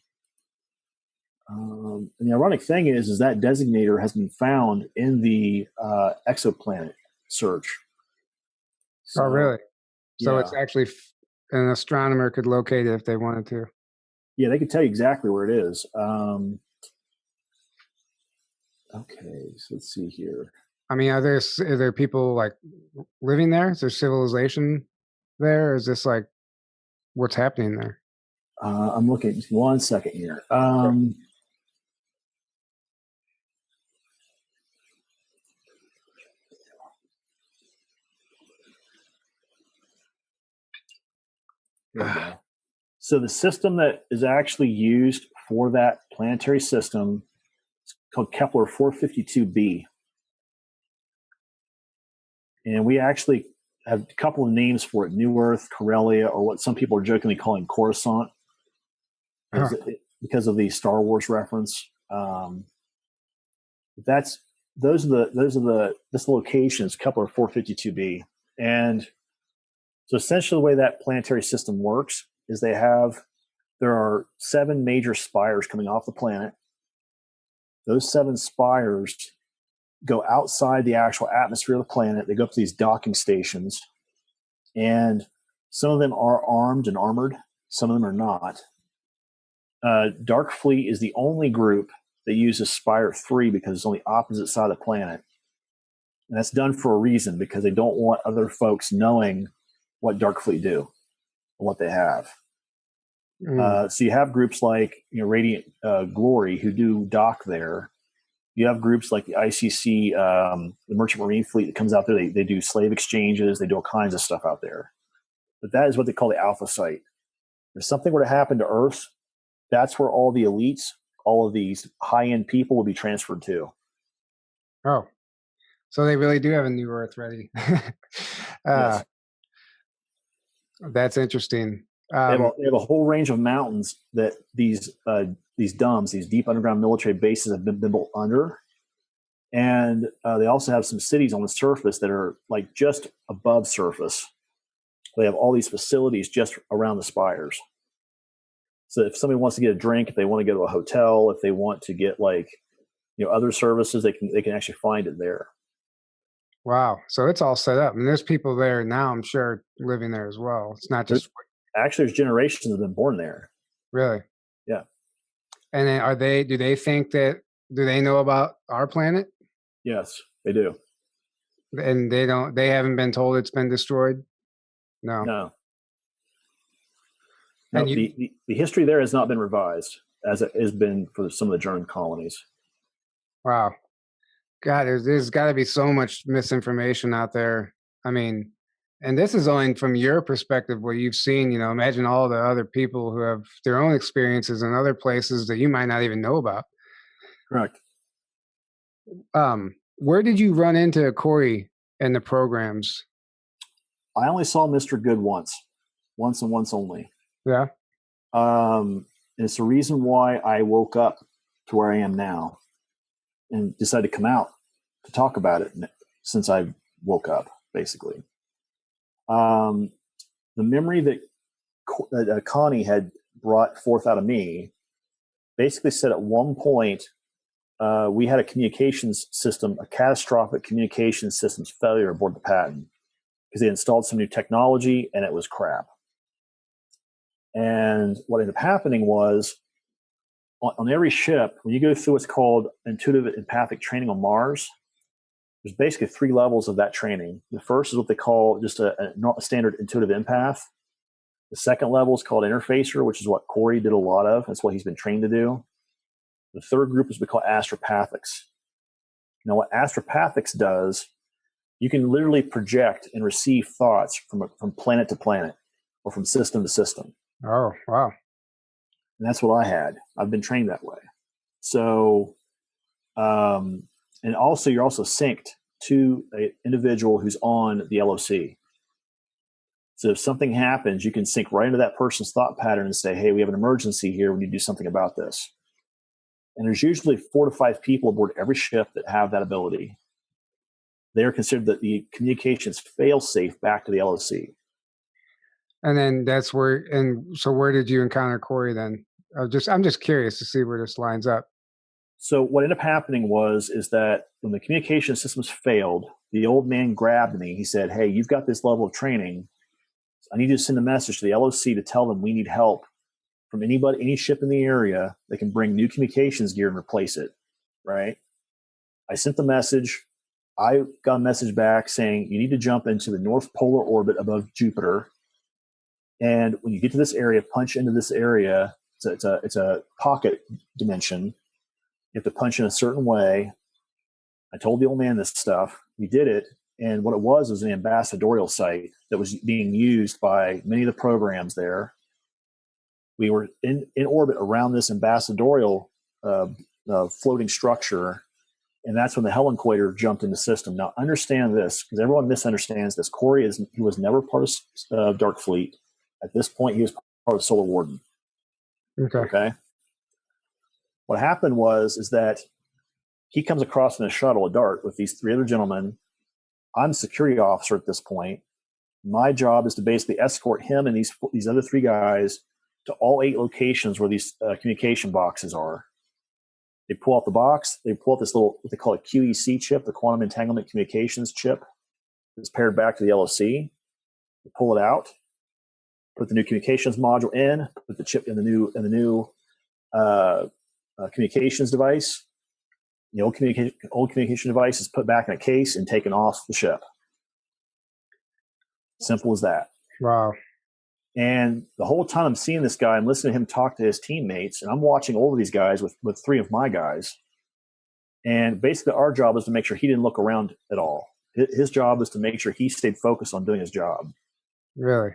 And the ironic thing is that designator has been found in the exoplanet search. So, oh, really? So yeah. it's actually an astronomer could locate it if they wanted to. Yeah, they could tell you exactly where it is. Okay, so let's see here. I mean, are there people like living there? Is there civilization there? Or is this like what's happening there? I'm looking. 1 second here. Here we go. So the system that is actually used for that planetary system. It's called Kepler 452b. And we actually have a couple of names for it: New Earth, Corellia, or what some people are jokingly calling Coruscant, because of the Star Wars reference. This location is Kepler 452b. And so essentially the way that planetary system works is there are 7 major spires coming off the planet. Those 7 spires go outside the actual atmosphere of the planet. They go up to these docking stations, and some of them are armed and armored. Some of them are not. Dark Fleet is the only group that uses Spire 3 because it's on the opposite side of the planet. And that's done for a reason, because they don't want other folks knowing what Dark Fleet do and what they have. So you have groups like Radiant Glory who do dock there. You have groups like the ICC, the Merchant Marine Fleet that comes out there. They do slave exchanges. They do all kinds of stuff out there. But that is what they call the Alpha Site. If something were to happen to Earth, that's where all the elites, all of these high-end people will be transferred to. Oh, so they really do have a new Earth ready. Yes. That's interesting. They have a whole range of mountains that these DUMBs, these deep underground military bases, have been built under. And they also have some cities on the surface that are like just above surface. They have all these facilities just around the spires. So if somebody wants to get a drink, if they want to go to a hotel, if they want to get other services, they can actually find it there. Wow. So it's all set up. I mean, there's people there now, I'm sure, living there as well. It's not just... Actually, there's generations that have been born there. Really? Yeah. And then do they know about our planet? Yes, they do. And they haven't been told it's been destroyed? No. And the history there has not been revised as it has been for some of the German colonies. Wow. God, there's got to be so much misinformation out there. I mean, and this is only from your perspective, what you've seen. Imagine all the other people who have their own experiences in other places that you might not even know about. Correct. Where did you run into Corey in the programs? I only saw Mr. Good once and once only. Yeah. And it's the reason why I woke up to where I am now and decided to come out to talk about it since I woke up, basically. The memory that Connie had brought forth out of me basically said at one point we had a catastrophic communications systems failure aboard the Patton because they installed some new technology and it was crap. And what ended up happening was on every ship, when you go through what's called intuitive empathic training on Mars, there's basically 3 levels of that training. The first is what they call just a standard intuitive empath. The second level is called interfacer, which is what Corey did a lot of. That's what he's been trained to do. The third group is what we call astropathics. Now, what astropathics does, you can literally project and receive thoughts from planet to planet or from system to system. Oh, wow. And that's what I had. I've been trained that way. So, and also you're also synced to an individual who's on the LOC. So if something happens, you can sync right into that person's thought pattern and say, hey, we have an emergency here. We need to do something about this. And there's usually 4 to 5 people aboard every ship that have that ability. They are considered the communications fail-safe back to the LOC. And then so where did you encounter Corey then? I'm just curious to see where this lines up. So what ended up happening is that when the communication systems failed, the old man grabbed me. He said, hey, you've got this level of training. I need you to send a message to the LOC to tell them we need help from any ship in the area that can bring new communications gear and replace it, right? I sent the message. I got a message back saying you need to jump into the North Polar orbit above Jupiter. And when you get to this area, punch into this area. It's a pocket dimension. You have to punch in a certain way. I told the old man this stuff. We did it. And what it was an ambassadorial site that was being used by many of the programs there. We were in orbit around this ambassadorial floating structure. And that's when the Helinquator jumped in the system. Now, understand this, because everyone misunderstands this. Corey he was never part of Dark Fleet. At this point, he was part of Solar Warden. Okay. What happened is that he comes across in a shuttle, a DART, with these 3 other gentlemen. I'm a security officer at this point. My job is to basically escort him and these other 3 guys to all 8 locations where these communication boxes are. They pull out the box. They pull out this little, what they call a QEC chip, the Quantum Entanglement Communications chip. It's paired back to the LOC. They pull it out, put the new communications module in, put the chip in the new communications device. The old communication device is put back in a case and taken off the ship. Simple as that. Wow. And the whole time I'm seeing this guy, I'm listening to him talk to his teammates, and I'm watching over these guys with 3 of my guys. And basically our job was to make sure he didn't look around at all. His job was to make sure he stayed focused on doing his job. Really?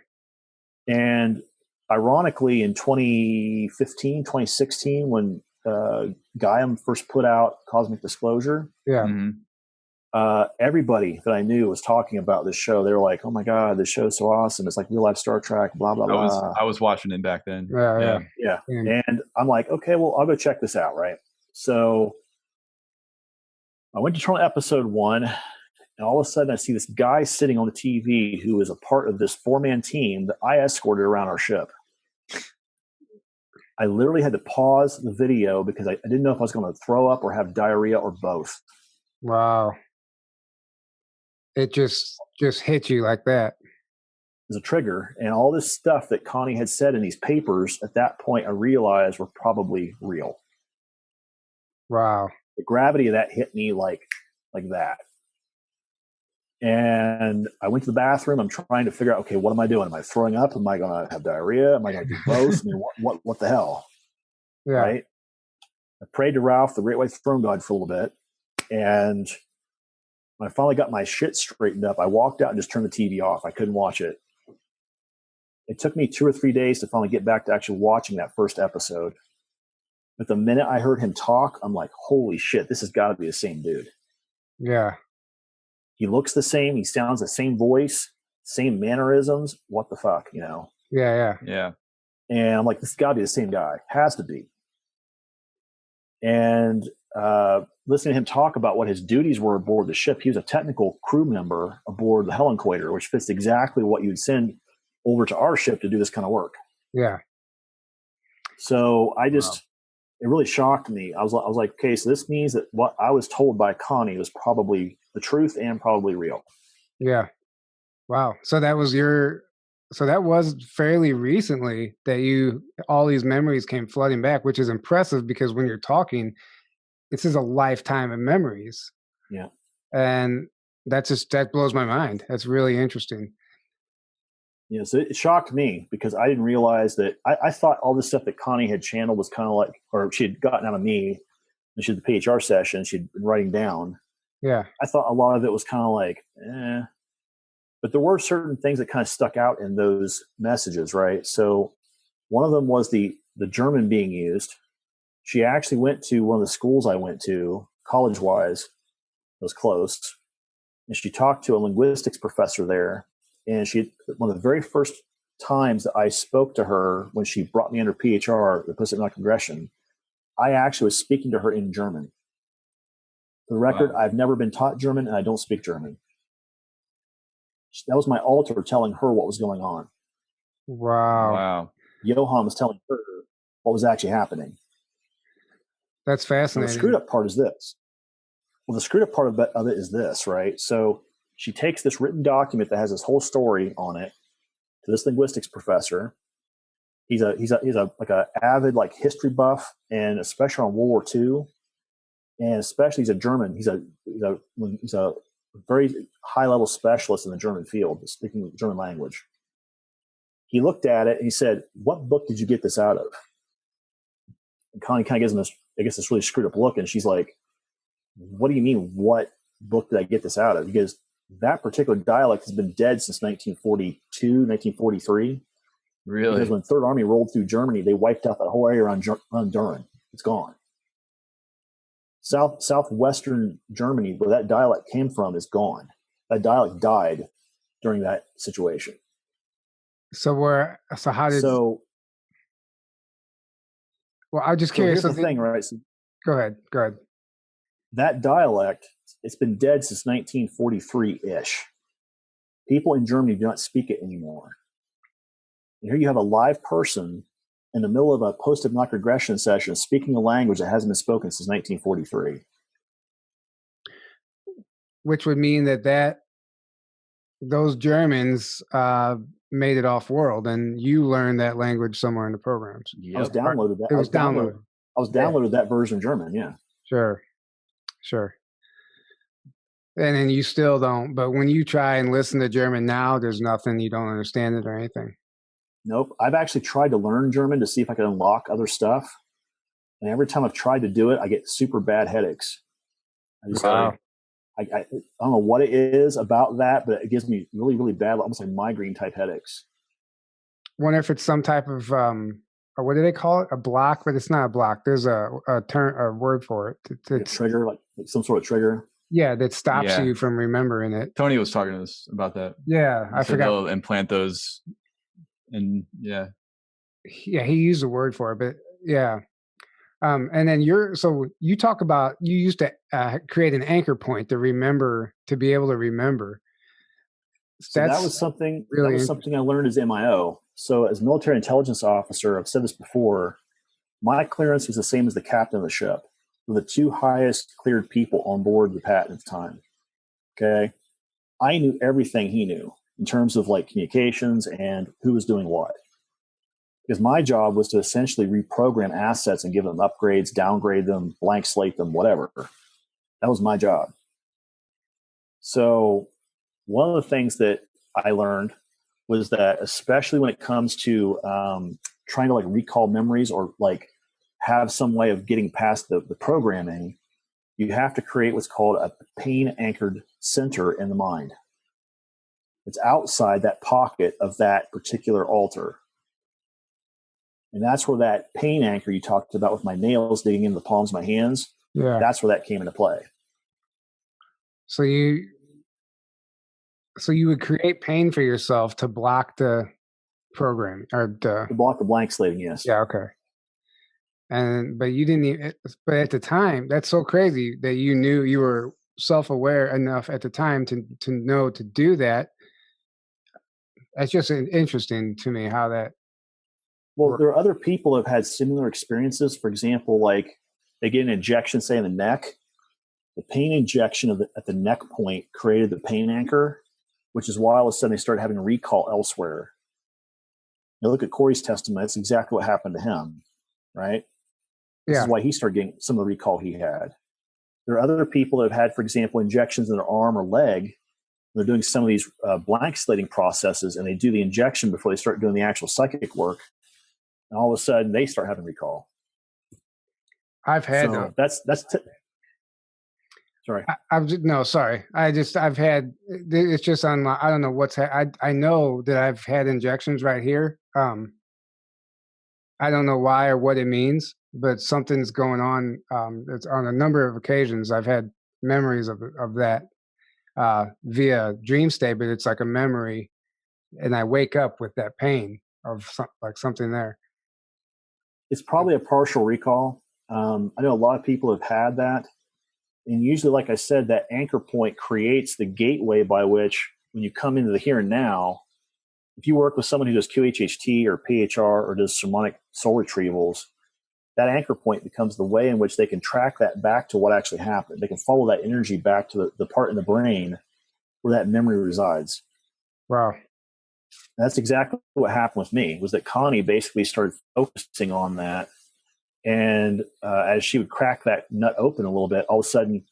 And ironically, in 2015, 2016, when Gaiam first put out Cosmic Disclosure, everybody that I knew was talking about this show. They were like, "Oh my god, this show's so awesome! It's like real life Star Trek." Blah blah blah. I was watching it back then. Yeah. And I'm like, okay, well, I'll go check this out, right? So I went to try on episode 1, and all of a sudden I see this guy sitting on the TV who is a part of this 4-man team that I escorted around our ship. I literally had to pause the video because I didn't know if I was going to throw up or have diarrhea or both. Wow. It just hit you like that. As a trigger. And all this stuff that Connie had said in these papers, at that point, I realized were probably real. Wow. The gravity of that hit me like that. And I went to the bathroom. I'm trying to figure out, okay, what am I doing? Am I throwing up? Am I going to have diarrhea? Am I going to do both? I mean, what the hell? Yeah. Right? I prayed to Ralph, the Great White Throne God, for a little bit. And when I finally got my shit straightened up, I walked out and just turned the TV off. I couldn't watch it. It took me 2 or 3 days to finally get back to actually watching that first episode. But the minute I heard him talk, I'm like, holy shit, this has got to be the same dude. Yeah. He looks the same. He sounds the same voice, same mannerisms. What the fuck, you know? Yeah. And I'm like, this has got to be the same guy. Has to be. And listening to him talk about what his duties were aboard the ship, he was a technical crew member aboard the Helinquator, which fits exactly what you would send over to our ship to do this kind of work. Yeah. So it really shocked me. I was like, okay, so this means that what I was told by Connie was probably the truth and probably real. Yeah. Wow. So that was fairly recently that all these memories came flooding back, which is impressive because when you're talking, this is a lifetime of memories. Yeah. And that blows my mind. That's really interesting. Yeah, so it shocked me because I didn't realize that I thought all this stuff that Connie had channeled was kind of like, or she had gotten out of me, and she had the PHR session, she'd been writing down. Yeah. I thought a lot of it was kind of like, but there were certain things that kind of stuck out in those messages, right? So one of them was the German being used. She actually went to one of the schools I went to, college-wise, it was close, and she talked to a linguistics professor there. And one of the very first times that I spoke to her when she brought me under PHR, the Pacific Aggression, I actually was speaking to her in German. For the record, I've never been taught German and I don't speak German. That was my altar telling her what was going on. Wow. Johan was telling her what was actually happening. That's fascinating. And the screwed up part is this. Well, the screwed up part of it is this, right? So she takes this written document that has this whole story on it to this linguistics professor. He's a avid like history buff, and especially on World War II, and especially he's a German. He's a very high level specialist in the German field, speaking the German language. He looked at it and he said, "What book did you get this out of?" And Connie kind of gives him this really screwed up look, and she's like, "What do you mean? What book did I get this out of?" Because that particular dialect has been dead since 1942, 1943. Really? Because when Third Army rolled through Germany, they wiped out that whole area around Düren. It's gone. Southwestern Germany, where that dialect came from, is gone. That dialect died during that situation. So how did? So, well, I'm just so curious. here's the thing, right? So Go ahead. that dialect, it's been dead since 1943-ish. People in Germany do not speak it anymore. And here you have a live person in the middle of a post-hypnotic regression session speaking a language that hasn't been spoken since 1943. Which would mean that those Germans made it off world, and you learned that language somewhere in the programs. Yep. I was downloaded that. It was downloaded. I was downloaded that version of German. Yeah. Sure. And then you still don't. But when you try and listen to German now, there's nothing, you don't understand it or anything. Nope. I've actually tried to learn German to see if I could unlock other stuff. And every time I've tried to do it, I get super bad headaches. Wow. I don't know what it is about that, but it gives me really, really bad, almost like migraine type headaches. Wonder if it's some type of, what do they call it? A block, but it's not a block. There's a word for it. It's a trigger, like some sort of trigger. Yeah, that stops you from remembering it. Tony was talking to us about that. Yeah, I forgot. They'll implant those, and yeah, he used a word for it, but yeah. And then you talk about you used to create an anchor point to remember, to be able to remember. So that was something I learned as MIO. So as military intelligence officer, I've said this before, my clearance was the same as the captain of the ship. We're the two highest cleared people on board the Patton at the time. Okay. I knew everything he knew in terms of like communications and who was doing what. Because my job was to essentially reprogram assets and give them upgrades, downgrade them, blank slate them, whatever. That was my job. So one of the things that I learned was that, especially when it comes to trying to like recall memories or like have some way of getting past the programming, you have to create what's called a pain anchored center in the mind. It's outside that pocket of that particular altar. And that's where that pain anchor you talked about with my nails digging into the palms of my hands, that's where that came into play. So you would create pain for yourself to block the program or to block the blank slating, yes. Yeah, okay. But you didn't even, but at the time, that's so crazy that you knew, you were self-aware enough at the time to know to do that. That's just interesting to me how that. Well, there are other people that have had similar experiences. For example, like they get an injection, say in the neck. The pain injection at the neck point created the pain anchor, which is why all of a sudden they started having recall elsewhere. You look at Corey's testimony, that's exactly what happened to him, right? This is why he started getting some of the recall he had. There are other people that have had, for example, injections in their arm or leg. They're doing some of these blank slating processes, and they do the injection before they start doing the actual psychic work. And all of a sudden, they start having recall. I've had sorry. I've had. It's just on. I don't know what's. I know that I've had injections right here. I don't know why or what it means, but something's going on. It's on a number of occasions. I've had memories of that via dream state, but it's like a memory, and I wake up with that pain of something there. It's probably a partial recall. I know a lot of people have had that. And usually, like I said, that anchor point creates the gateway by which, when you come into the here and now, if you work with someone who does QHHT or PHR or does sermonic soul retrievals, that anchor point becomes the way in which they can track that back to what actually happened. They can follow that energy back to the part in the brain where that memory resides. Wow. That's exactly what happened with me, was that Connie basically started focusing on that. And as she would crack that nut open a little bit, all of a sudden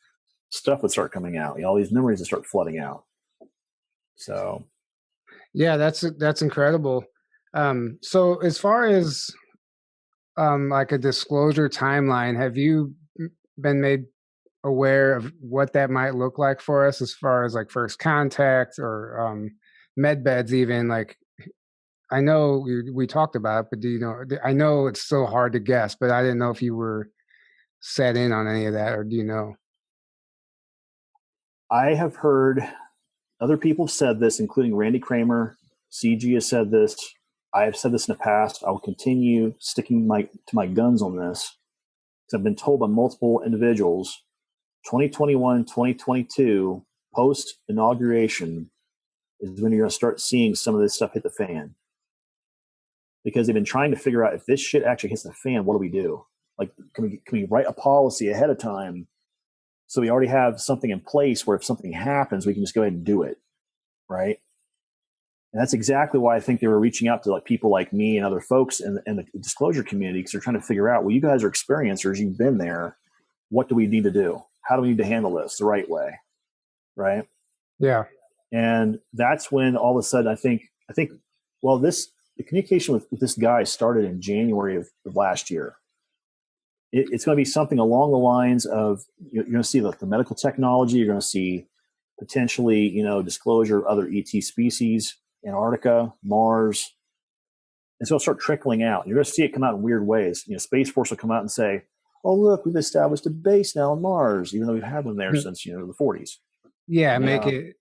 stuff would start coming out. All these memories would start flooding out. So, yeah, that's incredible. So as far as like a disclosure timeline, have you been made aware of what that might look like for us as far as like first contact or med beds even? Like, I know we talked about it, but do you know, I know it's so hard to guess, but I didn't know if you were set in on any of that, or do you know? I have heard other people have said this, including Randy Kramer. CG has said this. I have said this in the past. I will continue sticking to my guns on this. I've been told by multiple individuals, 2021, 2022, post-inauguration is when you're going to start seeing some of this stuff hit the fan. Because they've been trying to figure out if this shit actually hits the fan, what do we do? Like, can we write a policy ahead of time so we already have something in place where if something happens, we can just go ahead and do it, right? And that's exactly why I think they were reaching out to like people like me and other folks in the disclosure community, because they're trying to figure out, well, you guys are experiencers, you've been there. What do we need to do? How do we need to handle this the right way? Right? Yeah. And that's when all of a sudden I think, well, the communication with this guy started in January of last year. It's going to be something along the lines of, you're going to see the medical technology, you're going to see potentially, disclosure of other ET species, Antarctica, Mars. And so it'll start trickling out. You're going to see it come out in weird ways. Space Force will come out and say, oh, look, we've established a base now on Mars, even though we've had one there since, the 40s. Yeah,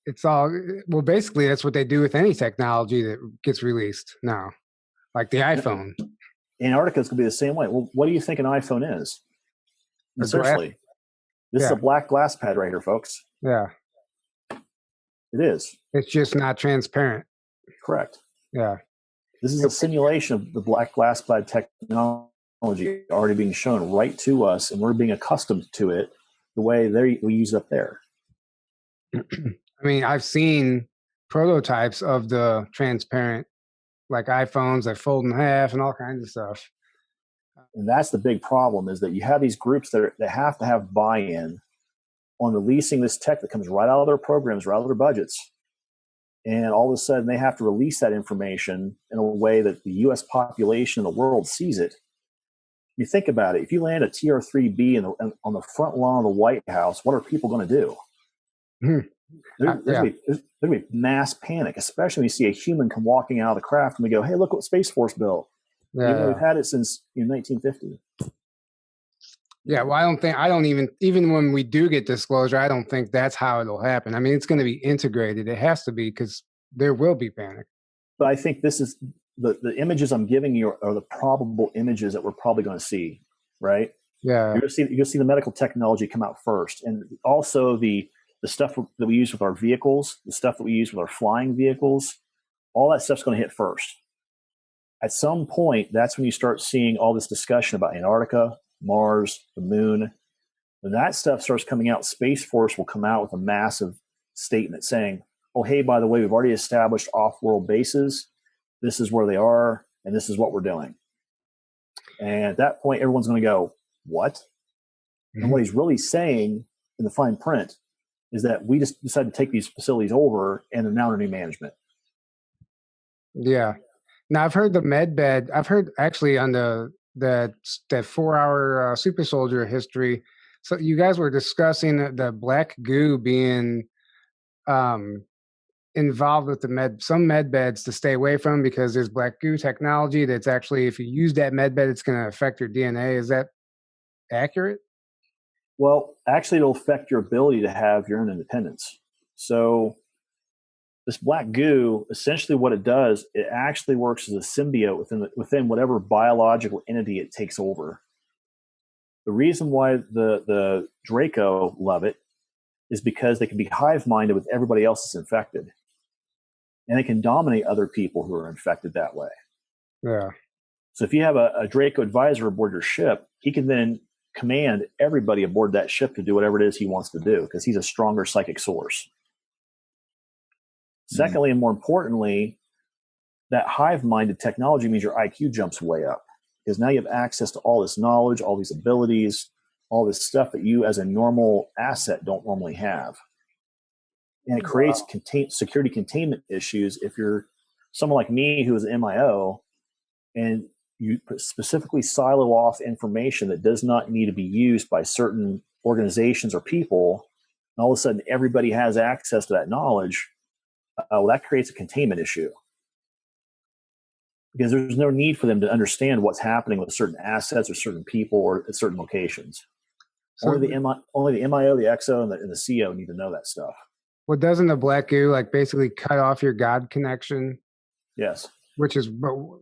it's all, well, basically that's what they do with any technology that gets released now, like the iPhone. Antarctica is going to be the same way. Well, what do you think an iPhone is? Seriously. This is a black glass pad right here, folks. Yeah. It is. It's just not transparent. Correct. Yeah. This is a simulation of the black glass pad technology already being shown right to us, and we're being accustomed to it the way we use it up there. I mean, I've seen prototypes of the transparent, like iPhones that fold in half and all kinds of stuff. And that's the big problem, is that you have these groups that have to have buy-in on releasing this tech that comes right out of their programs, right out of their budgets. And all of a sudden they have to release that information in a way that the U.S. population and the world sees it. You think about it. If you land a TR-3B on the front lawn of the White House, what are people going to do? There's going to be mass panic, especially when you see a human come walking out of the craft and we go, hey, look what Space Force built. We've had it since 1950. Yeah, well, I don't even when we do get disclosure, I don't think that's how it'll happen. I mean, it's going to be integrated. It has to be, because there will be panic. But I think this is the images I'm giving you are the probable images that we're probably going to see, right? Yeah. You're going to see the medical technology come out first. And also the stuff that we use with our vehicles, the stuff that we use with our flying vehicles, all that stuff's going to hit first. At some point, that's when you start seeing all this discussion about Antarctica, Mars, the moon. When that stuff starts coming out, Space Force will come out with a massive statement saying, oh, hey, by the way, we've already established off-world bases. This is where they are, and this is what we're doing. And at that point, everyone's going to go, what? Mm-hmm. And what he's really saying in the fine print is that we just decided to take these facilities over and they're now under new management. Yeah. Now, I've heard the med bed. I've heard actually on that 4-hour super soldier history. So you guys were discussing the black goo being involved with some med beds to stay away from, because there's black goo technology that's actually, if you use that med bed, it's going to affect your DNA. Is that accurate? Well, actually, it'll affect your ability to have your own independence. So this black goo, essentially what it does, it actually works as a symbiote within whatever biological entity it takes over. The reason why the Draco love it is because they can be hive-minded with everybody else that's infected. And they can dominate other people who are infected that way. Yeah. So if you have a Draco advisor aboard your ship, he can then command everybody aboard that ship to do whatever it is he wants to do, because he's a stronger psychic source. Secondly, and more importantly, that hive-minded technology means your IQ jumps way up, because now you have access to all this knowledge, all these abilities, all this stuff that you as a normal asset don't normally have. And it creates security containment issues if you're someone like me who is an MIO and you specifically silo off information that does not need to be used by certain organizations or people, and all of a sudden everybody has access to that knowledge. Well, that creates a containment issue, because there's no need for them to understand what's happening with certain assets or certain people or at certain locations. So, only the MIO, the XO, and the CO need to know that stuff. well, doesn't the black goo like basically cut off your God connection? Yes. But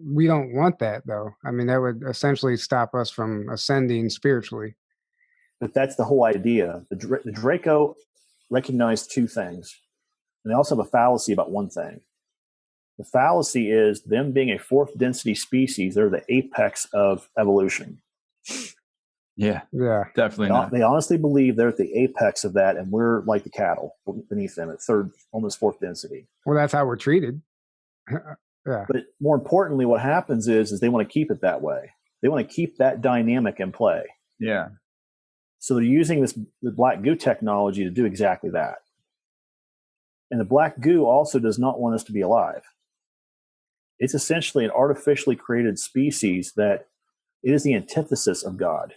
we don't want that though. I mean, that would essentially stop us from ascending spiritually. But that's the whole idea. The Draco recognize two things, and they also have a fallacy about one thing. The fallacy is them being a fourth density species. They're the apex of evolution. Yeah, definitely not. They honestly believe they're at the apex of that, and we're like the cattle beneath them at third, almost fourth density. Well, that's how we're treated. Yeah. But more importantly, what happens is they want to keep it that way. They want to keep that dynamic in play. Yeah. So they're using the black goo technology to do exactly that. And the black goo also does not want us to be alive. It's essentially an artificially created species that it is the antithesis of God.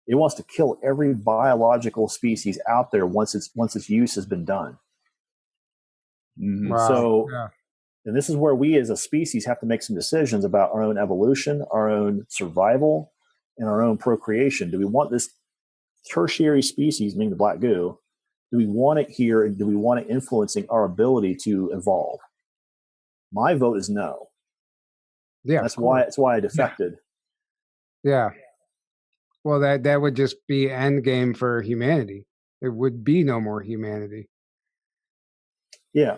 It wants to kill every biological species out there once its use has been done. Mm-hmm. Wow. So, yeah. And this is where we as a species have to make some decisions about our own evolution, our own survival, and our own procreation. Do we want this tertiary species, meaning the black goo, do we want it here, and do we want it influencing our ability to evolve? My vote is no. Yeah. That's why I defected. Yeah. Well, that would just be end game for humanity. There would be no more humanity. Yeah.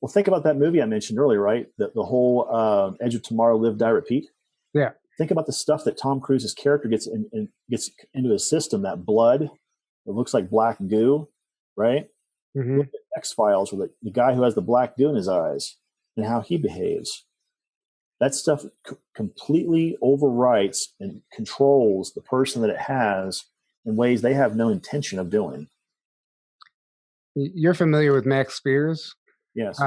Well, think about that movie I mentioned earlier, right? The whole Edge of Tomorrow, Live, Die, Repeat. Yeah. Think about the stuff that Tom Cruise's character gets into his system. That blood, it looks like black goo, right? Mm-hmm. Look at X-Files, where the guy who has the black goo in his eyes and how he behaves. That stuff completely overwrites and controls the person that it has in ways they have no intention of doing. You're familiar with Max Spears? Yes.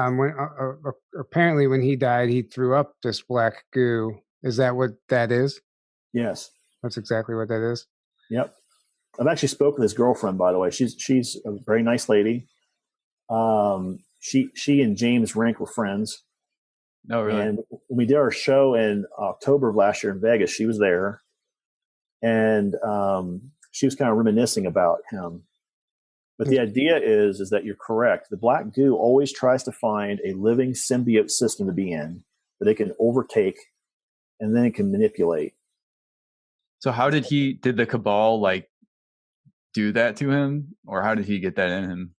Apparently when he died, he threw up this black goo. Is that what that is? Yes. That's exactly what that is. Yep. I've actually spoken to his girlfriend, by the way. She's a very nice lady. She and James Rink were friends. Oh, really? And when we did our show in October of last year in Vegas, she was there. And she was kind of reminiscing about him. But the idea is that you're correct. The black goo always tries to find a living symbiote system to be in that it can overtake and then it can manipulate. So how did the cabal like do that to him, or how did he get that in him?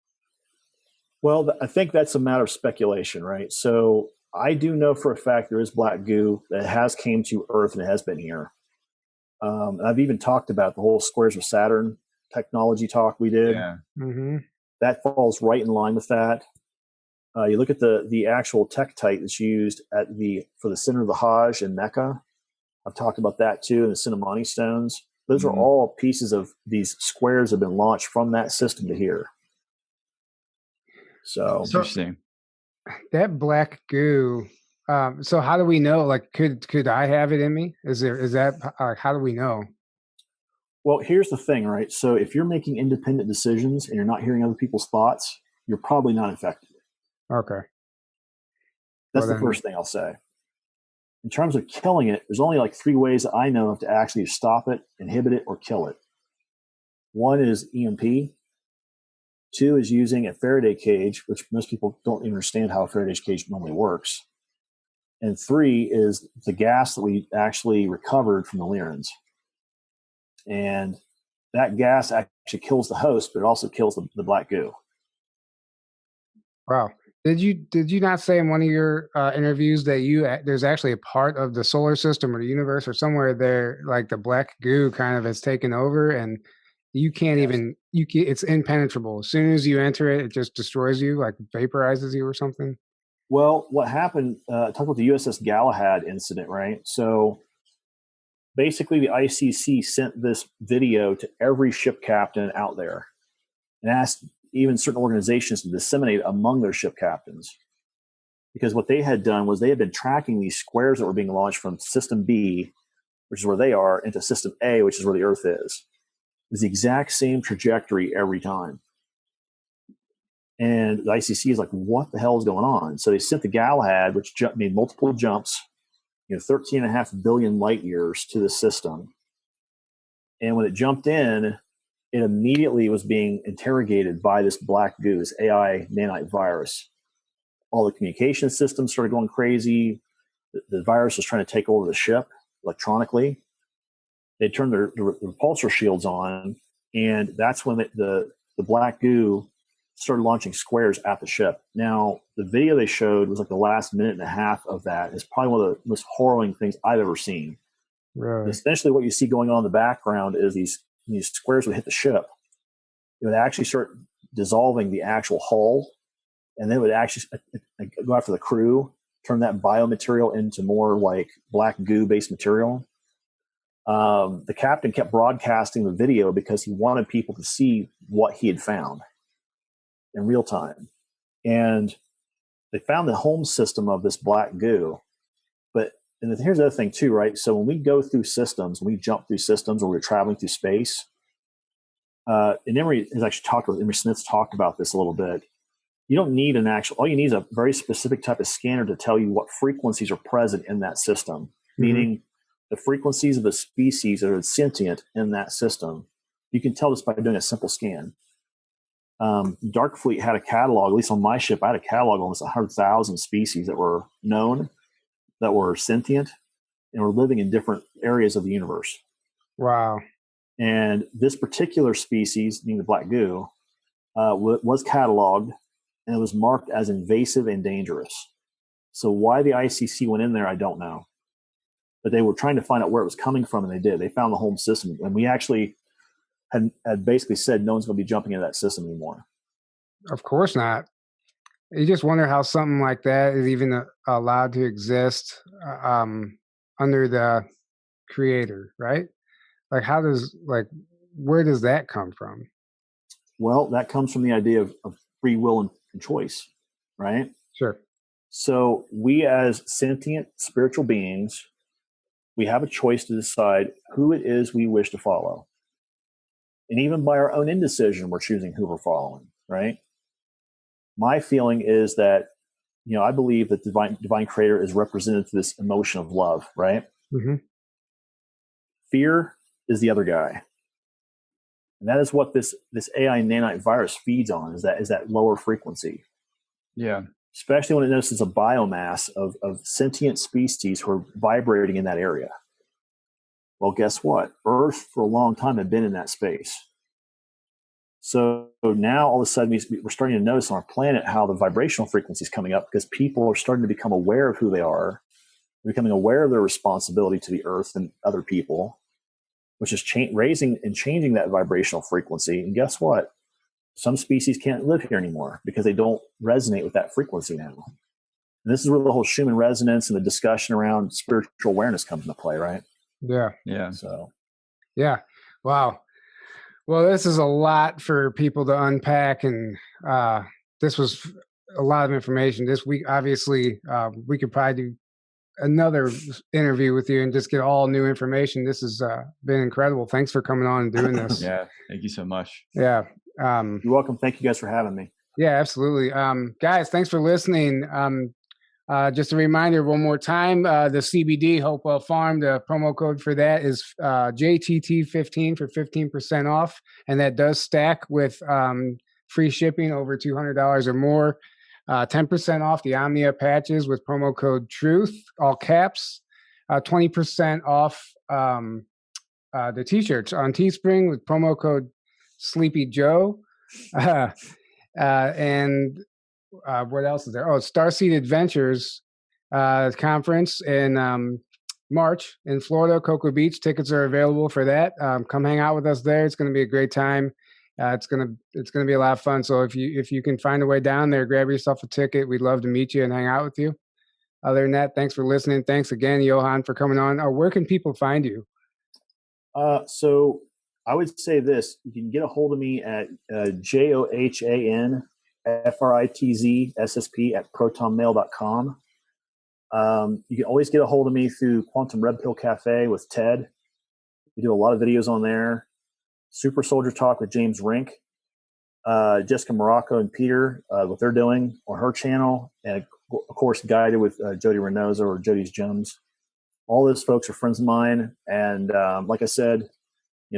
Well, I think that's a matter of speculation, right? So I do know for a fact there is black goo that has came to Earth and it has been here. I've even talked about the whole Squares of Saturn technology talk we did. Yeah. Mm-hmm. That falls right in line with that. You look at the actual tektite that's used for the center of the Hajj in Mecca. I've talked about that too, and the Cinnamoni stones. Those are all pieces of these squares that have been launched from that system to here. So Interesting. That black goo. So how do we know? Like, could I have it in me? Is that how do we know? Well, here's the thing, right? So if you're making independent decisions and you're not hearing other people's thoughts, you're probably not infected. Okay. That's the first thing I'll say. In terms of killing it, there's only like 3 ways that I know of to actually stop it, inhibit it, or kill it. 1 is EMP. 2 is using a Faraday cage, which most people don't even understand how a Faraday cage normally works. And 3 is the gas that we actually recovered from the Lyrans. And that gas actually kills the host, but it also kills the black goo. Wow. Did you not say in one of your interviews that there's actually a part of the solar system or the universe or somewhere there, like the black goo kind of has taken over and you can't even, it's impenetrable. As soon as you enter it, it just destroys you, like vaporizes you or something? Well, what happened, talk about the USS Galahad incident, right? So basically the ICC sent this video to every ship captain out there and asked even certain organizations to disseminate among their ship captains. Because what they had done was they had been tracking these squares that were being launched from System B, which is where they are, into System A, which is where the Earth is. It's the exact same trajectory every time. And the ICC is like, what the hell is going on? So they sent the Galahad, which made multiple jumps, 13.5 billion light years to the system. And when it jumped in, it immediately was being interrogated by this black goo, this AI nanite virus. All the communication systems started going crazy. The virus was trying to take over the ship electronically. They turned their repulsor shields on, and that's when the black goo started launching squares at the ship. Now, the video they showed was like the last minute and a half of that. It's probably one of the most harrowing things I've ever seen. Right. Essentially, what you see going on in the background is these squares would hit the ship. It would actually start dissolving the actual hull, and then it would actually go after the crew, turn that biomaterial into more like black goo-based material. The captain kept broadcasting the video because he wanted people to see what he had found in real time. And they found the home system of this black goo. And here's the other thing too, right? So when we go through systems, when we jump through systems, or we're traveling through space, and Emory has actually Emory Smith's talked about this a little bit. You don't need all you need is a very specific type of scanner to tell you what frequencies are present in that system, meaning the frequencies of the species that are sentient in that system. You can tell this by doing a simple scan. Dark Fleet had a catalog, at least on my ship, I had a catalog of almost 100,000 species that were known, that were sentient, and were living in different areas of the universe. Wow. And this particular species, meaning the black goo, was cataloged, and it was marked as invasive and dangerous. So why the ICC went in there, I don't know. But they were trying to find out where it was coming from, and they did. They found the home system. And we actually had basically said no one's going to be jumping into that system anymore. Of course not. You just wonder how something like that is even allowed to exist under the creator, right? Like, where does that come from? Well, that comes from the idea of free will and choice, right? Sure. So we as sentient spiritual beings, we have a choice to decide who it is we wish to follow. And even by our own indecision, we're choosing who we're following, right? My feeling is that, I believe that divine creator is represented through this emotion of love, right? Mm-hmm. Fear is the other guy. And that is what this AI nanite virus feeds on, is that lower frequency. Yeah. Especially when it notices a biomass of sentient species who are vibrating in that area. Well, guess what? Earth for a long time had been in that space. So now all of a sudden we're starting to notice on our planet how the vibrational frequency is coming up, because people are starting to become aware of who they are, becoming aware of their responsibility to the earth and other people, which is raising and changing that vibrational frequency. And guess what? Some species can't live here anymore because they don't resonate with that frequency now. And this is where the whole Schumann resonance and the discussion around spiritual awareness comes into play, right? Yeah. Yeah. So. Yeah. Wow. Well, this is a lot for people to unpack, and this was a lot of information. This week, obviously, we could probably do another interview with you and just get all new information. This has been incredible. Thanks for coming on and doing this. Yeah. Thank you so much. Yeah. You're welcome. Thank you guys for having me. Yeah, absolutely. Guys, thanks for listening. Just a reminder one more time, the CBD Hopewell Farm, the promo code for that is JTT15 for 15% off. And that does stack with free shipping over $200 or more. 10% off the Omnia patches with promo code TRUTH, all caps. 20% off the t-shirts on Teespring with promo code Sleepy Joe. And what else is there? Oh, Starseed Adventures conference in March in Florida, Cocoa Beach. Tickets are available for that. Come hang out with us there. It's going to be a great time. It's gonna be a lot of fun. So if you can find a way down there, grab yourself a ticket. We'd love to meet you and hang out with you. Other than that, thanks for listening. Thanks again, Johan, for coming on. Where can people find you? So I would say this: you can get a hold of me at JOHAN FRITZ SSP at protonmail.com. You can always get a hold of me through Quantum Red Pill Cafe with Ted. We do a lot of videos on there. Super Soldier Talk with James Rink. Jessica Morocco and Peter, what they're doing on her channel. And of course, Guided with Jody Reynosa or Jody's Gems. All those folks are friends of mine. And like I said,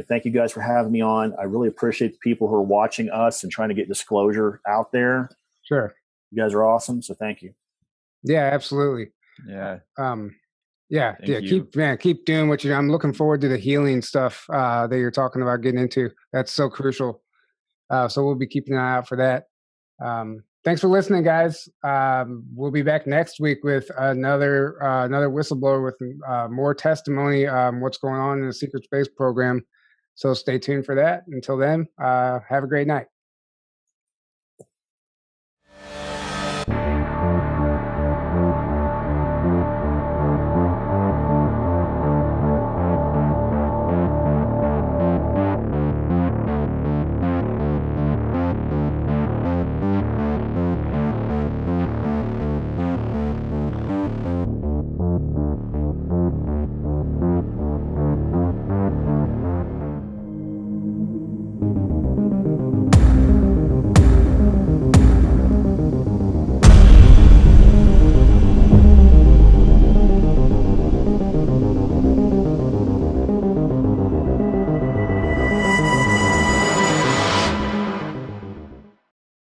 thank you guys for having me on. I really appreciate the people who are watching us and trying to get disclosure out there. Sure. You guys are awesome. So thank you. Yeah, absolutely. Yeah. Keep doing what you're. I'm looking forward to the healing stuff that you're talking about getting into. That's so crucial. So we'll be keeping an eye out for that. Thanks for listening, guys. We'll be back next week with another whistleblower with more testimony on what's going on in the secret space program. So stay tuned for that. Until then, have a great night.